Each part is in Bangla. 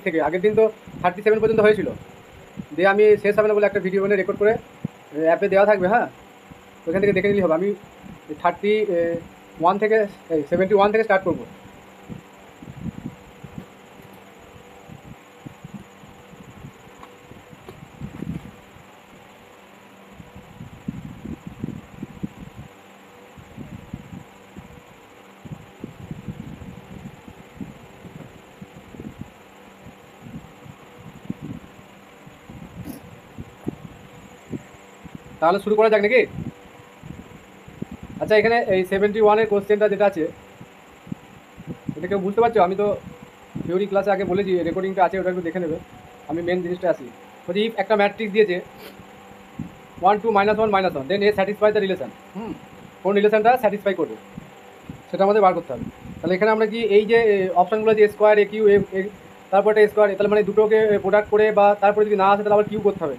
থেকে, আগের দিন তো 37 পর্যন্ত হয়েছিল, দিয়ে আমি শেষ হবে না বলে একটা ভিডিও বানিয়ে রেকর্ড করে অ্যাপে দেওয়া থাকবে, হ্যাঁ ওইখান থেকে দেখে নিলেই হবে। আমি 31 থেকে 71 থেকে স্টার্ট করবো। তাহলে শুরু করা যাক নাকি? আচ্ছা, এখানে এই 71-এর কোশ্চেনটা যেটা আছে, এটা কেউ বুঝতে পারছো? আমি তো থিওরি ক্লাসে আগে বলেছি, রেকর্ডিংটা আছে, ওটা একটু দেখে নেবে। আমি মেন জিনিসটা আসি। বলছি ইফ একটা ম্যাট্রিক্স দিয়েছে 1 2 -1 -1, then A satisfy the relation. কোন রিলেশনটা স্যাটিসফাই করবে সেটা আমাদের বার করতে হবে। তাহলে এখানে আমরা কি এই যে অপশানগুলো যে স্কোয়ার, এ কিউ, তারপর একটা স্কোয়ার, তাহলে মানে দুটোকে প্রোডাক্ট করে, বা তারপরে যদি না আসে তাহলে আবার কিউ করতে হবে।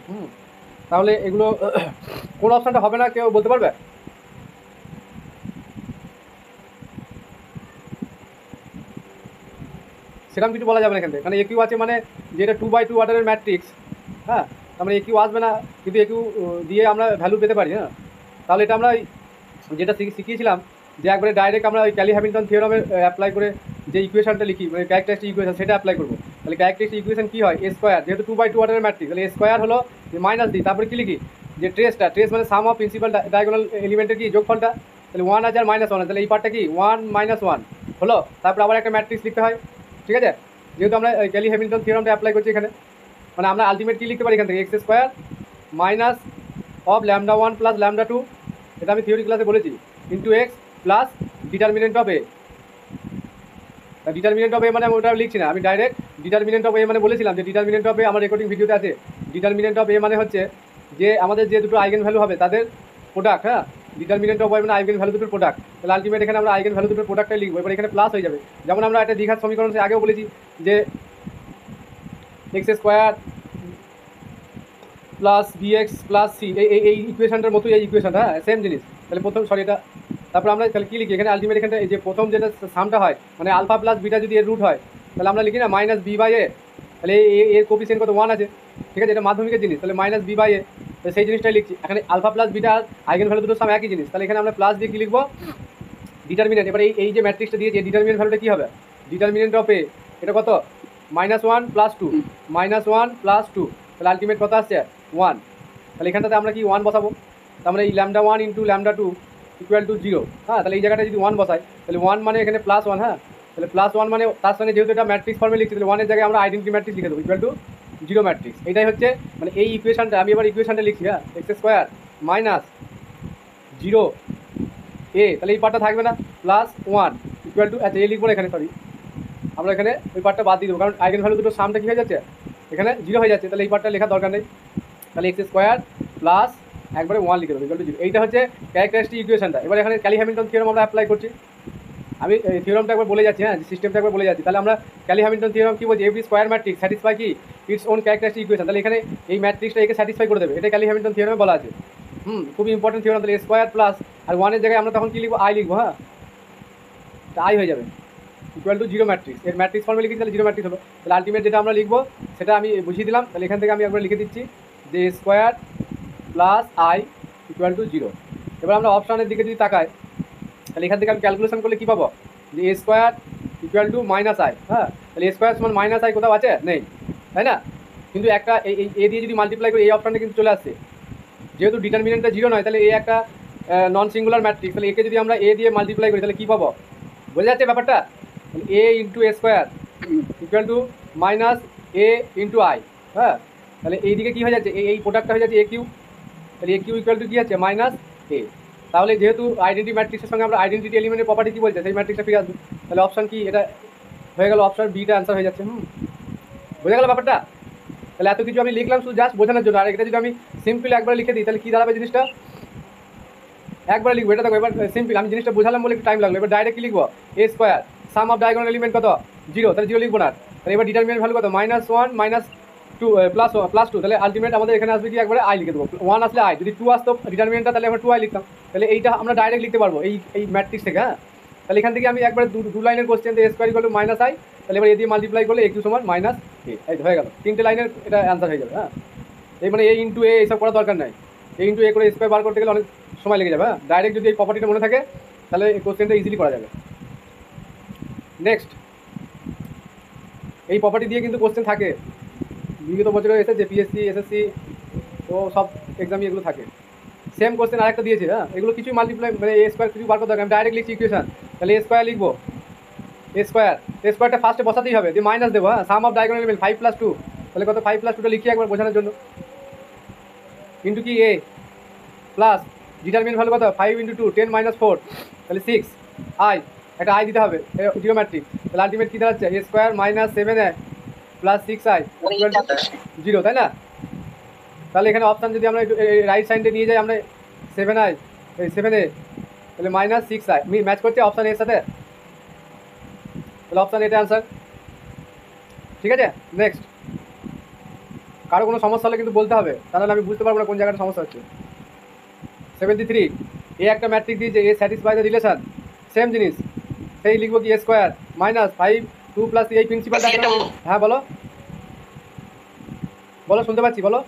তাহলে এগুলো কোন অপশানটা হবে না কেউ বলতে পারবে? সেরকম কিছু বলা যাবে না এখান থেকে, কারণ একিউ আছে মানে যেটা 2x2 অর্ডারের ম্যাট্রিক্স, হ্যাঁ তার মানে একিউ আসবে না, কিন্তু একিউ দিয়ে আমরা ভ্যালু পেতে পারি। হ্যাঁ, তাহলে এটা আমরা যেটা শিখিয়েছিলাম যে একবারে ডাইরেক্ট আমরা ওই ক্যালি হ্যামিল্টন থিওরামে অ্যাপ্লাই করে যে ইকুয়েশনটা লিখি, মানে ক্যারেক্টারিস্টিক ইকুয়েশন, সেটা অ্যাপ্লাই করবো। তাহলে ক্যারেক্টারিস্টিক ইকুয়েশন কী হয়? এ স্কোয়ার, যেহেতু 2x2 অর্ডারের ম্যাট্রিক্স, তাহলে এ স্কোয়ার হলো মাইনাস ডি, তারপরে কী লিখি? যে ট্রেস মানে সাম অফ প্রিন্সিপাল ডায়াগোনাল এলিমেন্টের কি যোগফলটা, তাহলে 1 আছে আর -1 আছে, তাহলে এই পার্টটা কি 1 - 1 হলো, তারপর আবার একটা ম্যাট্রিক্স লিখতে হয়। ঠিক আছে, যেহেতু আমরা ক্যালি হ্যামিল্টন থিওরামটা অ্যাপ্লাই করছি এখানে, মানে আমরা আলটিমেট কী লিখতে পারি এখান থেকে? X square minus of λ1 plus λ2, এটা আমি থিওরি ক্লাসে বলেছি, into x plus determinant of A. Determinant of A মানে আমি ওটা লিখছি না, আমি ডাইরেক্ট ডিটারমিনেন্ট অফ এ মানে বলেছিলাম যে ডিটারমিনেন্ট অফ এ আমার রেকর্ডিং ভিডিওতে আছে। ডিটারমিনেন্ট অফ এ মানে হচ্ছে যে আমাদের যে দুটো আইগেন ভ্যালু হবে তাদের প্রোডাক্ট। হ্যাঁ, ডিটারমিনেন্ট অফ ওয়াই মানে আইগেন ভ্যালু দুটোর প্রোডাক্ট। তাহলে আলটিমেট এখানে আমরা আইগেন ভ্যালু দুটোর প্রোডাক্টটাই লিখবো। এবার এখানে প্লাস হয়ে যাবে, যেমন আমরা একটা দ্বিঘাত সমীকরণ আগেও বলেছি যে X square plus B X plus C, এই ইকুয়েশনটার মতোই এই ইকুয়েশনটা, হ্যাঁ সেম জিনিস। তাহলে প্রথম এটা, তারপর আমরা তাহলে কী লিখি এখানে? আলটিমেট এখানটা এই যে প্রথম যেটা সামটা হয়, মানে আলফা প্লাস বিটা যদি এর রুট হয়, তাহলে আমরা লিখি না মাইনাস বি বাই এ। তাহলে এর কোফিসিয়েন্ট কত? 1 আছে। ঠিক আছে, এটা মাধ্যমিকের জিনিস, তাহলে মাইনাস বি বাই এ, সেই জিনিসটাই লিখছি এখানে। Alpha plus beta eigen value দুটোর সাম একই জিনিস, তাহলে এখানে আমরা প্লাস দিয়ে কী লিখবো? ডিটারমিনেন্ট। এবার এই যে ম্যাট্রিক্সটা দিয়েছে, ডিটারমিনেন্ট ভ্যালুটা কী হবে? ডিটারমিনেন্ট অফ এ, এটা কত? -1 + 2, -1 + 2, তাহলে আলটিমেট কত আসছে? 1। তাহলে এখানটাতে আমরা কি 1 বসাবো? তার মানে এই λ1 × λ2 = 0। হ্যাঁ, তাহলে এই জায়গাটা যদি 1 বসাই, তাহলে 1 মানে এখানে +1। হ্যাঁ, তাহলে +1 মানে তার সঙ্গে যেহেতু এটা ম্যাট্রিক্স ফর্মে লিখছি, তাহলে 1-এর জায়গায় আমরা আইডেন্টি ম্যাট্রিক্স লিখে দেবো, = 0 ম্যাট্রিক্স। এটাই হচ্ছে মানে এই ইকুয়েশনটা। আমি এবার ইকুয়েশনটা লিখছি, হ্যাঁ এক্স স্কোয়ার মাইনাস 0 এ, তাহলে এই পার্টটা থাকবে না, +1 = আচ্ছা এ লিখবো না এখানে, সরি আমরা এখানে ওই পার্টটা বাদ দিয়ে দেবো, কারণ আইগেন ভ্যালু দুটো সামটা কী হয়ে যাচ্ছে? এখানে 0 হয়ে যাচ্ছে, তাহলে এই পার্টটা লেখার দরকার নেই। তাহলে এক্স স্কোয়ার প্লাস একবারে 1 লিখে দেবো = 0। এইটা হচ্ছে ক্যারেক্টারিস্টিক ইকুয়েশনটা। এবার এখানে ক্যালি হ্যামিল্টন থিওরাম আমরা অ্যাপ্লাই করছি। আমি থিওরামটা একবার বলে যাচ্ছি, হ্যাঁ সিস্টেমটা একবার বলে যাচ্ছি। তাহলে আমরা ক্যালি হ্যামিল্টন থিওরাম কী বলছি? এভরি স্কোয়ার ম্যাট্রিক্স স্যাটিসফাই কি ইটস ওন ক্যারেক্টারিস্টিক ইকুয়েশন। তাহলে এখানে এই ম্যাট্রিক্সটা একে স্যাটিসফাই করে দেবে, এটা ক্যালি হ্যামিল্টন থিওরামে বলা আছে। খুবই ইম্পর্টেন্ট থিওরাম। তাহলে স্কোয়ার প্লাস আর 1-এর জায়গায় আমরা তখন কী লিখবো? আই লিখবো। হ্যাঁ, আই হয়ে যাবে = 0 ম্যাট্রিক্স। এর ম্যাট্রিক্স ফর্মে লিখি, তাহলে 0 ম্যাট্রিক্স হলো। তাহলে আলটিমেট যেটা আমরা লিখবো সেটা আমি বুঝিয়ে দিলাম। তাহলে এখান থেকে আমি একবার লিখে দিচ্ছি যে স্কোয়ার প্লাস আই = 0। এবার আমরা অপশানের দিকে যদি তাকাই, তাহলে এখান থেকে আমি ক্যালকুলেশন করলে কী পাবো? যে এ স্কোয়ার = -i। হ্যাঁ, তাহলে এ স্কোয়ার সমান -i কোথাও আছে? নেই, তাই না? কিন্তু একটা এই এ দিয়ে যদি মাল্টিপ্লাই করি, এই অপশানটা কিন্তু চলে আসছে। যেহেতু ডিটারমিনেন্টটা 0 নয়, তাহলে এ একটা নন সিঙ্গুলার ম্যাট্রিক্স, তাহলে একে যদি আমরা এ দিয়ে মাল্টিপ্লাই করি, তাহলে কী পাবো? বোঝা যাচ্ছে ব্যাপারটা? a × a square -a × i। হ্যাঁ, তাহলে এই দিকে কী হয়ে যাচ্ছে? এই প্রোডাক্টটা হয়ে যাচ্ছে AQ। তাহলে AQ = কী আছে? -a। তাহলে যেহেতু আইডেন্টি ম্যাট্রিক্সের সঙ্গে আমরা আইডেন্টিটি এলিমেন্টের প্রপার্টি কী বলছে? সেই ম্যাট্রিক্সটা ফিরে আসবে। তাহলে অপশান কি? এটা হয়ে গেল অপশান বিটা অ্যান্সার হয়ে যাচ্ছে। বোঝা গেল ব্যাপারটা? তাহলে এত কিছু আমি লিখলাম শুধু জাস্ট বোঝানোর জন্য। আর এটা যদি আমি সিম্পল একবার লিখে দিই, তাহলে কী দাঁড়াবে জিনিসটা? একবারে লিখবো, এটা দেখো এবার সিম্পল। আমি জিনিসটা বোঝালাম বলে একটু টাইম লাগলো। এবার ডাইরেক্ট লিখবো এ square some of diagonal element কত? 0, তাহলে 0 লিখবো না। তাহলে এবার ডিটারমিনেন্ট ভ্যালু কত? -1 -2 +2, তাহলে আলটিমেট আমাদের এখানে আসবে কি? একবারে আই লিখে দেবো। 1 আসলে আই, যদি 2 আসতো ডিটারমিনেন্টটা, তাহলে আমরা 2i লিখতাম। তাহলে এইটা আমরা ডাইরেক্ট লিখতে পারবো এই ম্যাট্রিক্স থেকে। হ্যাঁ, তাহলে এখান থেকে আমি একবার দু লাইনের কোশ্চেন, এ স্কোয়ার = -i, তাহলে এবার এ দিয়ে মাল্টিপ্লাই করলে AQ = এই হয়ে গেল, 3টে লাইনের এটা অ্যান্সার হয়ে যাবে। হ্যাঁ, এই মানে এ ইন্টু এ এইসব করার দরকার নাই। এ ইন্টু এ করে স্কোয়ার বার করতে গেলে অনেক সময় লেগে যাবে। হ্যাঁ, ডাইরেক্ট যদি এই প্রপার্টিটা মনে থাকে তাহলে এই কোশ্চেনটা ইজিলি করা যাবে। নেক্সট, এই প্রপার্টি দিয়ে কিন্তু কোশ্চেন থাকে বিগত বছরে এসেছে, পিএসসি, এসএসসি, তো সব এক্সামই এগুলো থাকে। সেম কোশ্চেন আরেকটা দিয়েছে। হ্যাঁ, এগুলো কিছুই মাল্টিপ্লাই মানে এ স্কোয়ার কিছু বার করতে হবে, আমি ডাইরেক্ট লিখছি ইকুয়েশন। তাহলে এ স্কোয়ার লিখবো, এ স্কোয়ারটা ফার্স্টে বসাতেই হবে, দিয়ে মাইনাস দেবো। হ্যাঁ, সাম অফ ডায়াগোনাল এলিমেন্ট 5 + 2, তাহলে কত 5 + 2টা লিখি একবার বোঝানোর জন্য। ইন্টু কি এ প্লাস ডিটারমিনেন্ট ভ্যালু কত 5 × 2 10 - 4, তাহলে 6 আই, একটা আই দিতে হবে জিওমেট্রিক। তাহলে আলটিমেট কী দাঁড়াচ্ছে এ square minus 7a plus 6i 0, তাই না? তাহলে এখানে অপশান যদি আমরা একটু রাইট সাইডে নিয়ে যাই, আমরা 7i এই 7a, তাহলে মাইনাস 6i ম্যাচ করছে অপশান এর সাথে, তাহলে অপশান এটা অ্যান্সার। ঠিক আছে, নেক্সট। কারো কোনো সমস্যা হলে কিন্তু বলতে হবে, তাহলে আমি বুঝতে পারবো না কোন জায়গাটা সমস্যা হচ্ছে। 73, এ একটা ম্যাট্রিক দিয়েছে, এ স্যাটিসফাই দ্য রিলেশন, সেম জিনিস, সেই লিখবো কি এ স্কোয়ার মাইনাস 5 2 + এই প্রিন্সিপাল। হ্যাঁ বলো বলো, শুনতে পাচ্ছি, বলো।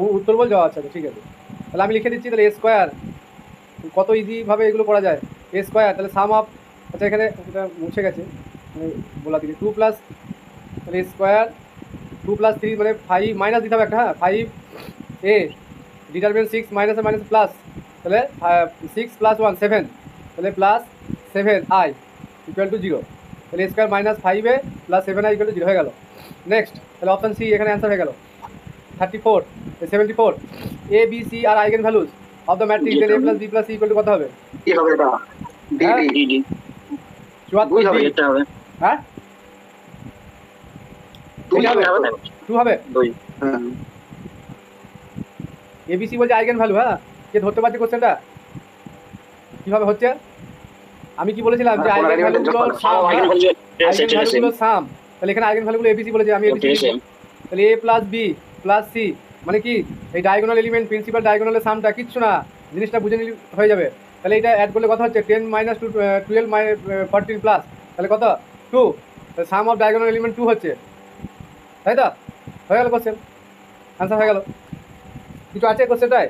ও উত্তর বলছো, আচ্ছা ঠিক আছে, তাহলে আমি লিখে দিচ্ছি। তাহলে এ স্কোয়ার, কত ইজিভাবে এগুলো করা যায়। এ স্কোয়ার, তাহলে সাম অফ, আচ্ছা এখানে এটা মুছে গেছে মানে বলা দিকে 2 প্লাস, তাহলে স্কোয়ার 2 + 3 মানে 5 মাইনাস দিতে হবে একটা। হ্যাঁ, 5a determinant 6 minus minus plus, তাহলে 6 + 1 7, তাহলে প্লাস 7i = 0, তাহলে square minus 5a plus 7i = 0 হয়ে গেল। নেক্সট, তাহলে অপশান সি এখানে অ্যান্সার হয়ে গেল। 74 A B C are eigen values of the matrix then a + b + c = কত হবে? কি হবে এটা? ডি ডি ডি 74 হবে, এটা হবে। হ্যাঁ 2 হবে না? 2 হবে। 2 হ্যাঁ, এবিসি বলছে আইগেন ভ্যালু। হ্যাঁ, কে ধরতে পারছে কোশ্চেনটা কিভাবে হচ্ছে? আমি কি বলেছিলাম যে আইগেন ভ্যালুগুলো সাম, আইগেন ভ্যালুগুলো সাম, তাহলে এখানে আইগেন ভ্যালুগুলো এবিসি বলেছে, আমি এবিসি লিখব। তাহলে a + b + c মানে কি এই ডায়াগোনাল এলিমেন্ট প্রিন্সিপাল ডায়াগোনালের সামটা, কিচ্ছু না, জিনিসটা বুঝে নিলে হয়ে যাবে। তাহলে এটা অ্যাড করলে কত হচ্ছে 10 - 2 12 - 14 প্লাস, তাহলে কত 2, তাহলে সাম অফ ডায়াগোনাল এলিমেন্ট 2 হচ্ছে, তাই তো? হয়ে গেল কোশ্চেন, অ্যান্সার হয়ে গেল। কিছু আছে কোশ্চেনটায়?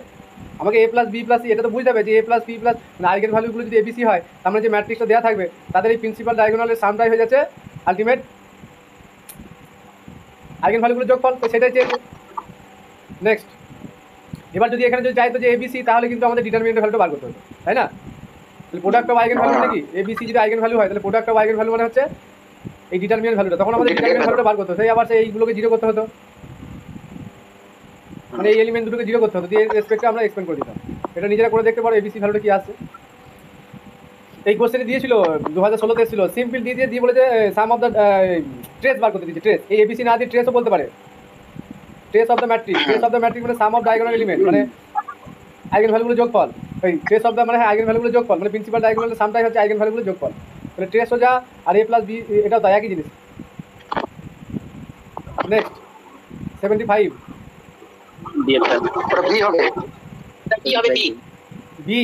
আমাকে a + b + c এটা তো বুঝতে হবে যে a + b + মানে আইগেন ভ্যালুগুলো যদি এবিসি হয়, তার মানে যে ম্যাট্রিক্সটা দেওয়া থাকবে তাদের এই প্রিন্সিপাল ডায়াগোনালের সামটাই হয়ে যাচ্ছে আলটিমেট আইগেন ভ্যালুগুলো যোগফল, তো সেটাই চেয়েছে। নেক্সট, এবার যদি এখানে যদি চাইতো যে এবিসি, তাহলে কিন্তু আমাদের ডিটারমিনেন্ট ভ্যালুটা বার করতে হতো, তাই না? তাহলে প্রোডাক্ট অফ আইগেন ভ্যালু মানে কি, এবিসি যদি আইগেন ভ্যালু হয় তাহলে প্রোডাক্ট অফ আইগেন ভ্যালু মানে হচ্ছে এই ডিটারমিনেন্ট ভ্যালুটা, তখন আমাদের ডিটারমিনেন্ট ভ্যালুটা বার করতে হতো, সেই আবার সেই এইগুলোকে 0 করতে হতো, মানে এই এলিমেন্ট দুটোকে 0 করতে হতো, দিয়ে রেসপেক্টে আমরা এক্সপ্লেন করে দিতাম। এটা নিজেরা করে দেখতে পারো এবিসি ভ্যালুটা কি আসছে। এই কোশ্চেনে দিয়েছিল 2016-তে এসেছিল, সিম্পল দিয়ে বলেছে সাম অফ দ্য ট্রেস বার করতে দিয়েছে। ট্রেস, এই এবিসি না দিয়ে ট্রেসও বলতে পারে, trace of the matrix. Trace of the matrix মানে সাম অফ ডায়াগোনাল এলিমেন্ট মানে আইগেন ভ্যালুগুলো যোগফল। এই ট্রেস অফ দ্য মানে হ্যাঁ আইগেন ভ্যালুগুলো যোগফল, মানে প্রিন্সিপাল ডায়াগোনালের সামটাই হচ্ছে আইগেন ভ্যালুগুলো যোগফল। তাহলে ট্রেস সোজা আর a + b এটাও তাই, একই জিনিস। নেক্সট 75 বি হবে, কি হবে? বি,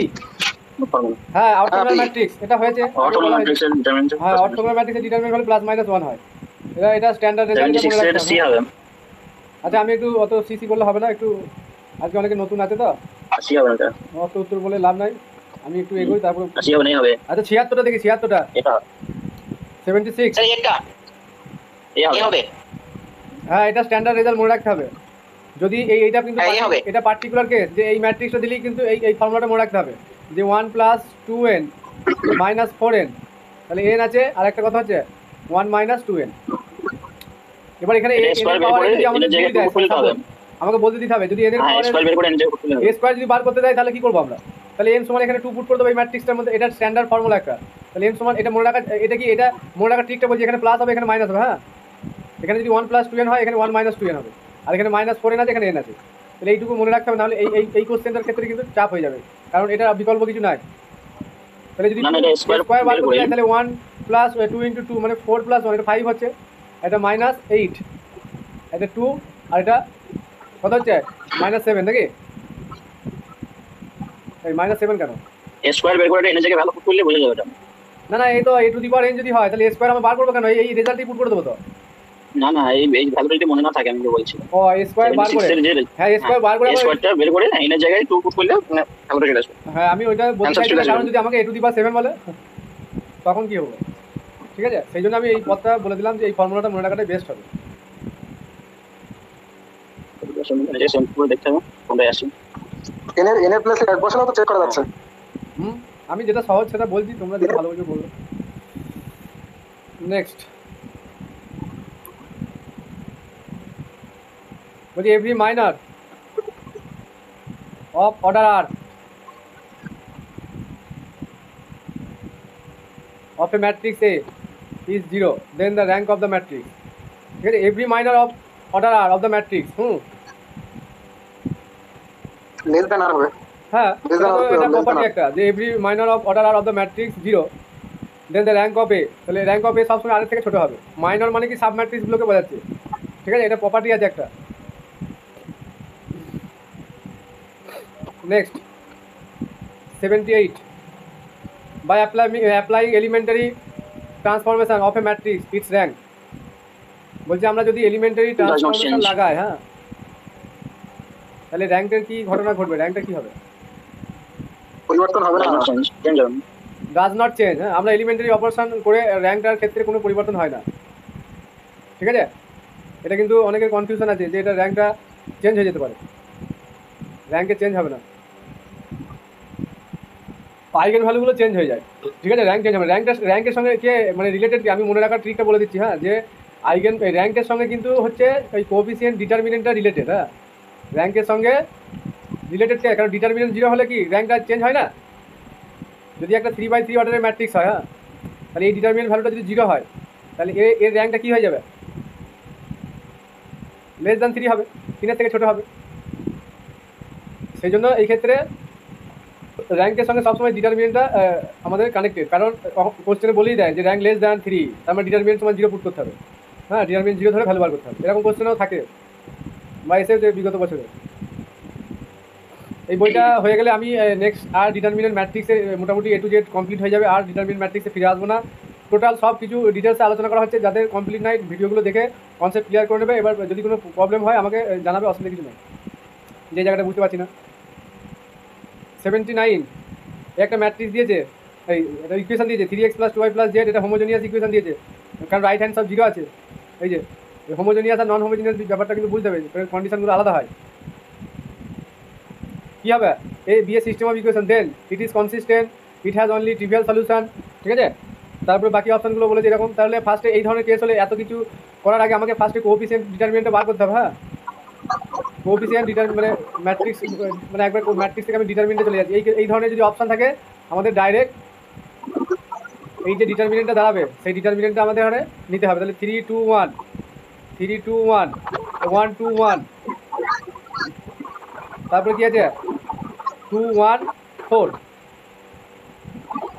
হ্যাঁ অর্থোগোনাল ম্যাট্রিক্স এটা হয়েছে। অর্থোগোনাল ম্যাট্রিক্সের ডিটারমিনেন্ট, হ্যাঁ অর্থোগোনাল ম্যাট্রিক্সের ডিটারমিনেন্ট ভ্যালু +- 1 হয়। এটা স্ট্যান্ডার্ড রেজাল্ট মনে রাখতে সি হবে। আচ্ছা আমি একটু অত সিসি করলে হবে না, একটু আজকে অনেকে নতুন আছে তো, সি হবে না, অত উত্তর বলে লাভ নাই, আমি একটু এগোই তারপর। সি হবে না হবে। আচ্ছা 76টা দেখি, 76টা এটা 76 এটা এ হবে। হ্যাঁ এটা স্ট্যান্ডার্ড রেজাল্ট মনে রাখতে হবে। যদি এইটা কিন্তু এটা পার্টিকুলার কেস, যে এই ম্যাট্রিক্সটা দিলেই কিন্তু এই ফর্মুলাটা মনে রাখতে হবে যে 1 + 2n - 4n, তাহলে n আছে, আর একটা কথা হচ্ছে 1 - 2n। এবার এখানে n এর পাওয়ার যদি আমাদের আমাকে বলতে দিতে হবে, যদি n এর পাওয়ার a স্কয়ার যদি বার করতে দেয় তাহলে কি করব আমরা? তাহলে n সমান এখানে 2 পুট করে দেবো এই ম্যাট্রিক্সটার মধ্যে, এটা স্ট্যান্ডার্ড ফর্মুলা একটা। তাহলে n সমান, এটা মনে রাখা, এটা কি এটা মনে রাখার ট্রিকটা বলছি, এখানে প্লাস হবে এখানে মাইনাস হবে। হ্যাঁ, এখানে যদি 1 + 2n হয়, এখানে 1 - 2n হবে, আর এখানে -4n আছে, এখানে n আছে। তাহলে এইটুকু মনে রাখতে হবে, নাহলে এই কোশ্চেনটার ক্ষেত্রে কিন্তু চাপ হয়ে যাবে, কারণ এটা বিকল্প কিছু নাই। তাহলে যদি স্কয়ার বার করতে যায় তাহলে 1 + 2 × 2 মানে 4 + 1 এটা 5 হচ্ছে, এটা -8, এটা 2, আর এটা কত হচ্ছে -7 নাকি? এই -7 কেন? স্কয়ার বের করে এনে জায়গায় ভ্যালু পুট করলে বোঝা যাবে এটা। না না, এই তো a to the power n যদি হয় তাহলে a স্কয়ার আমরা বার করবো কেন? এই রেজাল্টই পুট করে দেবো তো। না না, এই ভ্যালুটা যদি মনে না থাকে, আমি যে বলছি ও a স্কয়ার বার করে, হ্যাঁ a স্কয়ার বার করে এই স্কয়ারটা বের করে এর জায়গায় 2 পুট করলে মানে ভ্যালুটা চলে আসবে। হ্যাঁ আমি ওইটা বলতে Answer চাইছি চলে না, আসবে। কারণ যদি আমাকে a টু দি পাওয়ার 7 বলে তখন কি হবে? ঠিক আছে, সেই জন্য আমি এই পথটা বলে দিলাম যে এই ফর্মুলাটা মনে রাখাটাই বেস্ট হবে। যে সেম পুরো দেখতে হবে কোনটায় আসে। এন এর প্লেসে 1 বসানো তো চেক করা যাচ্ছে। আমি যেটা সহজ সেটা বলছি, তোমরা যেটা ভালো বুঝে বলবে। নেক্সট বলছি every minor of order R of a matrix A is 0, then the rank of the matrix. ঠিক আছে, every minor of order R of the matrix less than R হবে। হ্যাঁ Less than or এটা less than প্রপার্টি R। একটা, যে every minor of order R of the matrix 0, then the rank of A, তাহলে rank of A সবসময় R এর থেকে ছোট হবে। মাইনর মানে কি সাব ম্যাট্রিক্স গুলোকে বোঝাচ্ছে। ঠিক আছে, এটা প্রপার্টি আছে একটা। Next 78, by applying elementary transformation of a matrix its rank, বলছে আমরা যদি এলিমেন্টারি ট্রান্সফরমেশন change. লাগাই, হ্যাঁ, তাহলে র্যাঙ্কের কি ঘটনা ঘটবে? র্যাঙ্কটা কি হবে? পরিবর্তন হবে না। চেঞ্জ হবে। Does not change. হ্যাঁ, আমরা এলিমেন্টারি অপারেশন করে র্যাঙ্কটার ক্ষেত্রে কোনো পরিবর্তন হয় না। ঠিক আছে, এটা কিন্তু অনেকের কনফিউশন আছে যে এটা র্যাঙ্কটা চেঞ্জ হয়ে যেতে পারে। র্যাঙ্কে চেঞ্জ হবে না, আইগেন ভ্যালুগুলো চেঞ্জ হয়ে যায়। ঠিক আছে, র্যাঙ্ক চেঞ্জ হবে। র্যাঙ্কের সঙ্গে কে মানে রিলেটেড, আমি মনে রাখার ট্রিকটা বলে দিচ্ছি। হ্যাঁ, যে আইগেন র্যাঙ্কের সঙ্গে কিন্তু হচ্ছে ওই কোএফিসিয়েন্ট ডিটারমিনেন্টটা রিলেটেড। হ্যাঁ, র্যাঙ্কের সঙ্গে রিলেটেড কে, কারণ ডিটারমিনেন্ট 0 হলে কি র্যাঙ্কটা চেঞ্জ হয় না। যদি একটা 3/3 অর্ডারের ম্যাট্রিক্স হয়, হ্যাঁ, তাহলে এই ডিটারমিনেন্ট ভ্যালুটা যদি 0 হয় তাহলে এর র্যাঙ্কটা কী হয়ে যাবে? লেস দ্যান 3 হবে, 3-এর থেকে ছোটো হবে। সেই জন্য এই ক্ষেত্রে র্যাঙ্কের সঙ্গে সবসময় ডিটারমিনেন্টটা আমাদের কানেক্টেড, কারণ কোশ্চেনে বলেই দেয় যে র্যাঙ্ক লেস দ্যান 3, তার মানে ডিটারমিনেন্ট সময় 0 পুট করতে হবে। হ্যাঁ, ডিটারমিনেন্ট 0 ধরে ভ্যালু বার করতে হবে। এরকম কোশ্চেনেও থাকে বা এসে যে বিগত বছরে। এই বইটা হয়ে গেলে আমি নেক্সট আর ডিটারমিনেন্ট ম্যাট্রিক্সে মোটামুটি A to Z কমপ্লিট হয়ে যাবে। আর ডিটারমিনেন্ট ম্যাট্রিক্সে ফিরে আসবো না। টোটাল সব কিছু ডিটেলসে আলোচনা করা হচ্ছে। যাদের কমপ্লিট নাই ভিডিওগুলো দেখে কনসেপ্ট ক্লিয়ার করে নেবে। এবার যদি কোনো প্রবলেম হয় আমাকে জানাবে, অসুবিধা কিছু নেই। যে জায়গাটা বুঝতে পারছি না। 79 একটা ম্যাট্রিক্স দিয়েছে, এই এটা ইকুয়েশন দিয়েছে 3x + 2y + z, এটা হোমোজেনিয়াস ইকুয়েশন দিয়েছে, কারণ রাইট হ্যান্ড সব 0 আছে। এই যে হোমোজেনিয়াস আর নন হোমোজেনিয়াস ব্যাপারটা কিন্তু বুঝতে হবে, কন্ডিশনগুলো আলাদা হয়। কী হবে? A B a system of equation, then it is consistent, it has only trivial solution. ঠিক আছে, তারপরে বাকি অপশনগুলো বলেছে এরকম। তাহলে ফার্স্টে এই ধরনের কেস হলে এত কিছু করার আগে আমাকে ফার্স্টে কোএফিসিয়েন্ট ডিটারমিনেন্টটা বার করতে হবে। হ্যাঁ, কোএফিসিয়েন্ট মানে ম্যাট্রিক্স, মানে একবার ম্যাট্রিক্স থেকে আমি ডিটারমিনেন্টে চলে যাচ্ছি। এই ধরনের যদি অপশন থাকে আমাদের ডাইরেক্ট এই যে ডিটারমিনেন্টটা দাঁড়াবে সেই ডিটারমিনেন্টটা আমাদের এখানে নিতে হবে। তাহলে 3 2 1 3 2 1 1 2 1, তারপরে কি আছে 2 1 4।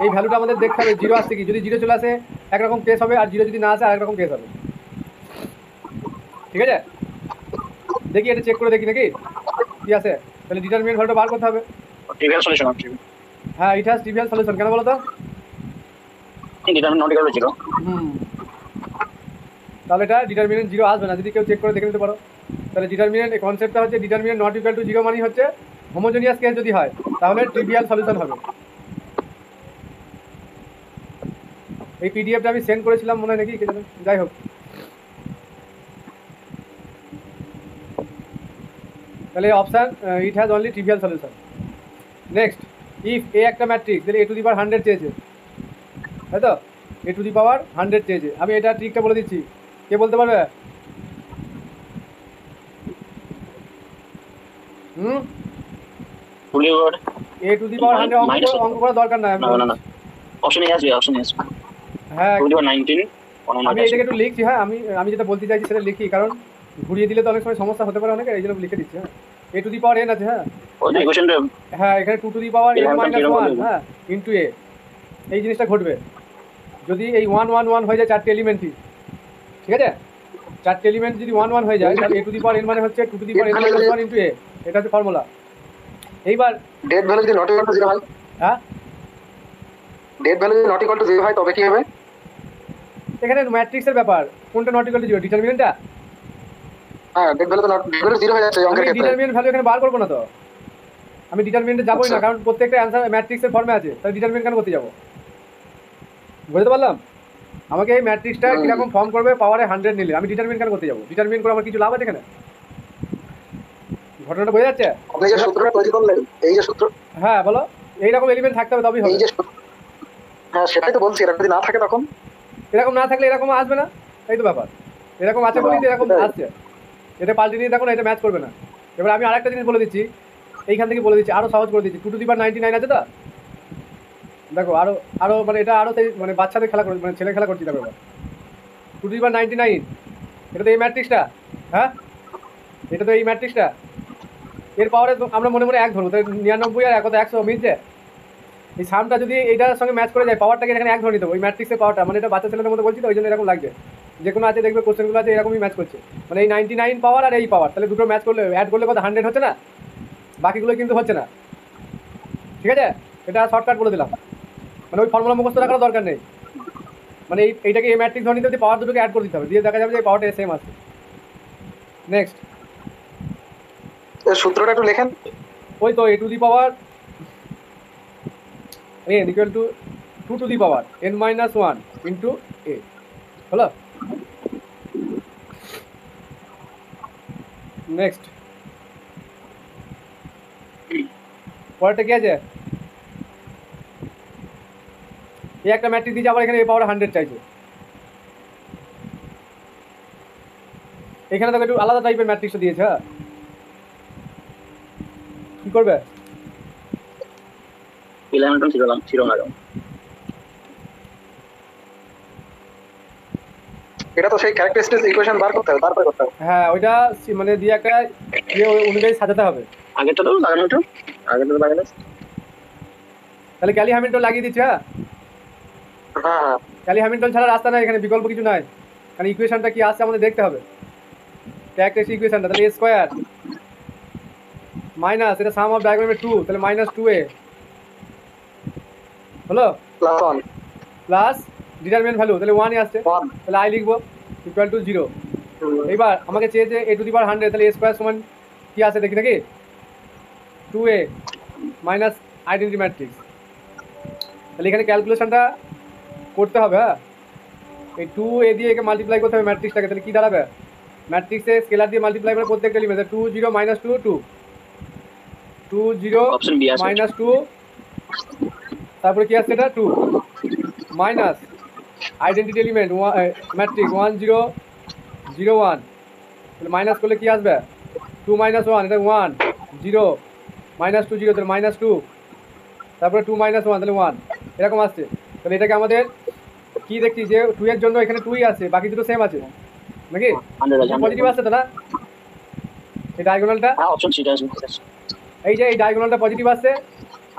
এই ভ্যালুটা আমাদের দেখতে হবে 0 আসছে কি। যদি 0 চলে আসে একরকম কেস হবে, আর 0 যদি না আসে আরেক রকম কেস হবে। ঠিক আছে, দেখি এটা চেক করে দেখি নাকি কি আছে। তাহলে ডিটারমিনেন্ট ভ্যালুটা বার করতে হবে। ট্রিভিয়াল সলিউশন আছে। হ্যাঁ, ইট হ্যাজ ট্রিভিয়াল সলিউশন। কেন বলো তো? Determinant not equal to 0। তাহলে এটা ডিটারমিনেন্ট 0 আসবে না, যদি কেউ চেক করে দেখে নিতে পারো। তাহলে ডিটারমিনেন্ট কনসেপ্টটা হচ্ছে ডিটারমিনেন্ট নট ইকুয়াল টু 0 মানে হচ্ছে হোমোজেনিয়াস কেস যদি হয় তাহলে ট্রিভিয়াল সলিউশন হবে। এই পিডিএফটা আমি সেন্ড করেছিলাম মনে হয় নাকি, যাই হোক। তাহলে option it has only trivial solution. Next, if A একটা ম্যাট্রিক্স, তাহলে A⁴ 100 চেয়েছে, তাই তো? A⁴ 100 চেয়েছে। আমি এটা ট্রিকটা বলে দিচ্ছি, কে বলতে পারবে? A⁴ 100 অঙ্ক করার দরকার নাই। না, অপশন এ আসবে, অপশন এ আসবে। হ্যাঁ, 19 আমি এটাকে একটু লিখছি। হ্যাঁ, আমি যেটা বলতে চাইছি সেটা লিখি, কারণ ঘুরিয়ে দিলে তো অনেক সময় সমস্যা হতে পারে অনেকের, এই জন্য লিখে দিচ্ছি। হ্যাঁ, A⁴ n আছে। হ্যাঁ, এখানে 2n - 1, হ্যাঁ, ইন্টু এ। এই জিনিসটা ঘটবে যদি এই 1 1 1 হয়ে যায় 4টে এলিমেন্টই। ঠিক আছে, 4টে এলিমেন্ট যদি 1 1 হয়ে যায় তাহলে A⁴n মানে হচ্ছে 2n - 1 ইন্টু এ। এটা হচ্ছে ফর্মুলা। এইবার ডেট ভ্যালু যদি নট ইকুয়াল টু 0 হয়, হ্যাঁ, ডেট ভ্যালু যদি নট ইকুয়াল টু 0 হয় তবে কি হবে? এখানে ম্যাট্রিক্সের ব্যাপার, কোনটা নট ইকুয়াল টু 0, ডিটারমিনেন্টটা। হ্যাঁ, ডেট ভ্যালু তো নট, ডেট ভ্যালু 0 হয়ে যাচ্ছে এই আমি অঙ্কের ক্ষেত্রে। ডিটারমিনেন্ট ভ্যালু এখানে বার করবো না তো, আমি ডিটারমিনেন্টে যাবোই না, আচ্ছা। কারণ প্রত্যেকটা অ্যান্সার ম্যাট্রিক্সের ফর্মে আছে, তাহলে ডিটারমিনেন্ট কেন করতে যাবো? বুঝতে পারলাম? আমাকে এই ম্যাট্রিক্সটা কিরকম ফর্ম করবে পাওয়ারে 100 নিলে আমি ডিটারমিনেন্ট কেন করতে যাবো? ডিটারমিনেন্ট করে আমার কিছু লাভ আছে এখানে? ঘটনাটা বোঝা যাচ্ছে? আপনি যে সূত্রটা তৈরি করলেন, এই যে সূত্র, হ্যাঁ বলো, এইরকম এলিমেন্ট থাকতে হবে তবেই এই হবে। যে হ্যাঁ সেটাই তো বলছি, এটা যদি না থাকে তখন? এরকম না থাকলে এরকম আসবে না, এই তো ব্যাপার। এরকম আছে বলেই তো এরকম আসছে, এটা পাল্টে নিয়ে দেখো না, এটা ম্যাচ করবে না। এবার আমি আরেকটা জিনিস বলে দিচ্ছি, এইখান থেকে বলে দিচ্ছি, আরও সহজ করে দিচ্ছি। 2^99 আছে তো, দেখো আরও আরও মানে এটা আরও মানে বাচ্চাদের খেলা করে, মানে ছেলে খেলা করছি। দেখো এবার 2^99, এটা তো এই ম্যাট্রিক্সটা, হ্যাঁ এটা তো এই ম্যাট্রিক্সটা, এর পাওয়ারে আমরা মনে মনে 1 ধরবো, তাই 99 আর 1 কত 100 মিলছে। এই সামটা যদি এইটার সঙ্গে ম্যাচ করে যায়, পাওয়ারটাকে এখানে 1 ধরে নিতে হবে, ওই ম্যাট্রিক্সের পাওয়ারটা, মানে এটা বাচ্চা ছেলেদের মধ্যে বলছি তো, ওই জন্য এরকম লাগছে। যে কোনো আছে দেখবে কোশ্চেনগুলো আছে এরকমই ম্যাচ করছে, মানে এই 99 পাওয়ার আর এই পাওয়ার, তাহলে দুটো ম্যাচ করলে অ্যাড করলে কত 100 হচ্ছে না, বাকিগুলো কিন্তু হচ্ছে না। ঠিক আছে, এটা শর্টকাট বলে দিলাম, মানে ওই ফর্মুলা মুখস্থ রাখার দরকার নেই, মানে এইটাকে এই ম্যাট্রিক্স ধরে নিতে হবে, পাওয়ার দুটোকে অ্যাড করে দিতে হবে, দিয়ে দেখা যাবে যে পাওয়ারটা সেম আছে। নেক্সট এই সূত্রটা একটু লেখেন। ওই তো a to the power n equal to 2 two the power n-1 into a, হলো? নেক্সট পরেরটা কি আছে? এই একটা ম্যাট্রিক্স দিয়েছে, আবার এখানে a পাওয়ার 100 চাইছে। এখানে দেখো একটু আলাদা টাইপের ম্যাট্রিক্সটা দিয়েছে, হ্যাঁ কি করবে? ইলেভেন ছিল না। এটা তো সেই ক্যারেক্টারিস্টিক ইকুয়েশন বার করতে হবে, তারপরে করতে হবে। হ্যাঁ ওইটা মানে দিয়ে একটা ইয়ে অনুযায়ী সাজাতে হবে। আগেরটা তো লাগানো, একটু আগেরটা তো লাগানো। তাহলে ক্যালি হ্যামিল্টন লাগিয়ে দিচ্ছে, হ্যাঁ হ্যাঁ হ্যাঁ, ক্যালি হ্যামিল্টন ছাড়া রাস্তা নাই এখানে, বিকল্প কিছু নাই, কারণ ইকুয়েশনটা কি আসছে আমাদের দেখতে হবে, ক্যারেক্টারিস্টিক ইকুয়েশনটা। তাহলে a স্কোয়ার মাইনাস এটা সাম অফ ডায়াগোনামের 2, তাহলে -2a হলো, প্লাস 1 প্লাস ডিটারমিনেন্ট ভ্যালু তাহলে 1ই আসছে, 1। তাহলে আই লিখবো ইকুয়াল টু 0। এইবার আমাকে চেয়েছে a টু দি পাওয়ার 100, তাহলে a স্কোয়ার সমান কি আছে দেখি নাকি, 2a মাইনাস আইডেন্টি ম্যাট্রিক্স। তাহলে এখানে ক্যালকুলেশনটা করতে হবে, হ্যাঁ এই 2a দিয়ে একে মাল্টিপ্লাই করতে হবে ম্যাট্রিক্সটাকে, তাহলে কী দাঁড়াবে? ম্যাট্রিক্সে স্কেলার দিয়ে মাল্টিপ্লাই করে প্রত্যেকটা এলিমেন্ট 2 0 -2 2 2 0 অপশন বি আছে। -2, তারপরে কি আসছে এটা 2 মাইনাস আইডেন্টিটি এলিমেন্ট ম্যাট্রিক্স 1 0 0 1, তাহলে মাইনাস করলে কি আসবে 2 - 1, এটা 1 0 -2 0, তাহলে -2, তারপরে 2 - 1 তাহলে 1, এরকম আসছে। তাহলে এটাকে আমাদের কি দেখছি যে 2 এর জন্য এখানে 2ই আছে, বাকি দুটো সেম আছে নাকি, 100 আছে, পজিটিভ আসছে তো না? এই ডায়াগোনালটা, হ্যাঁ অপশন সি আছে। এই যে এই ডায়াগোনালটা পজিটিভ আসছে,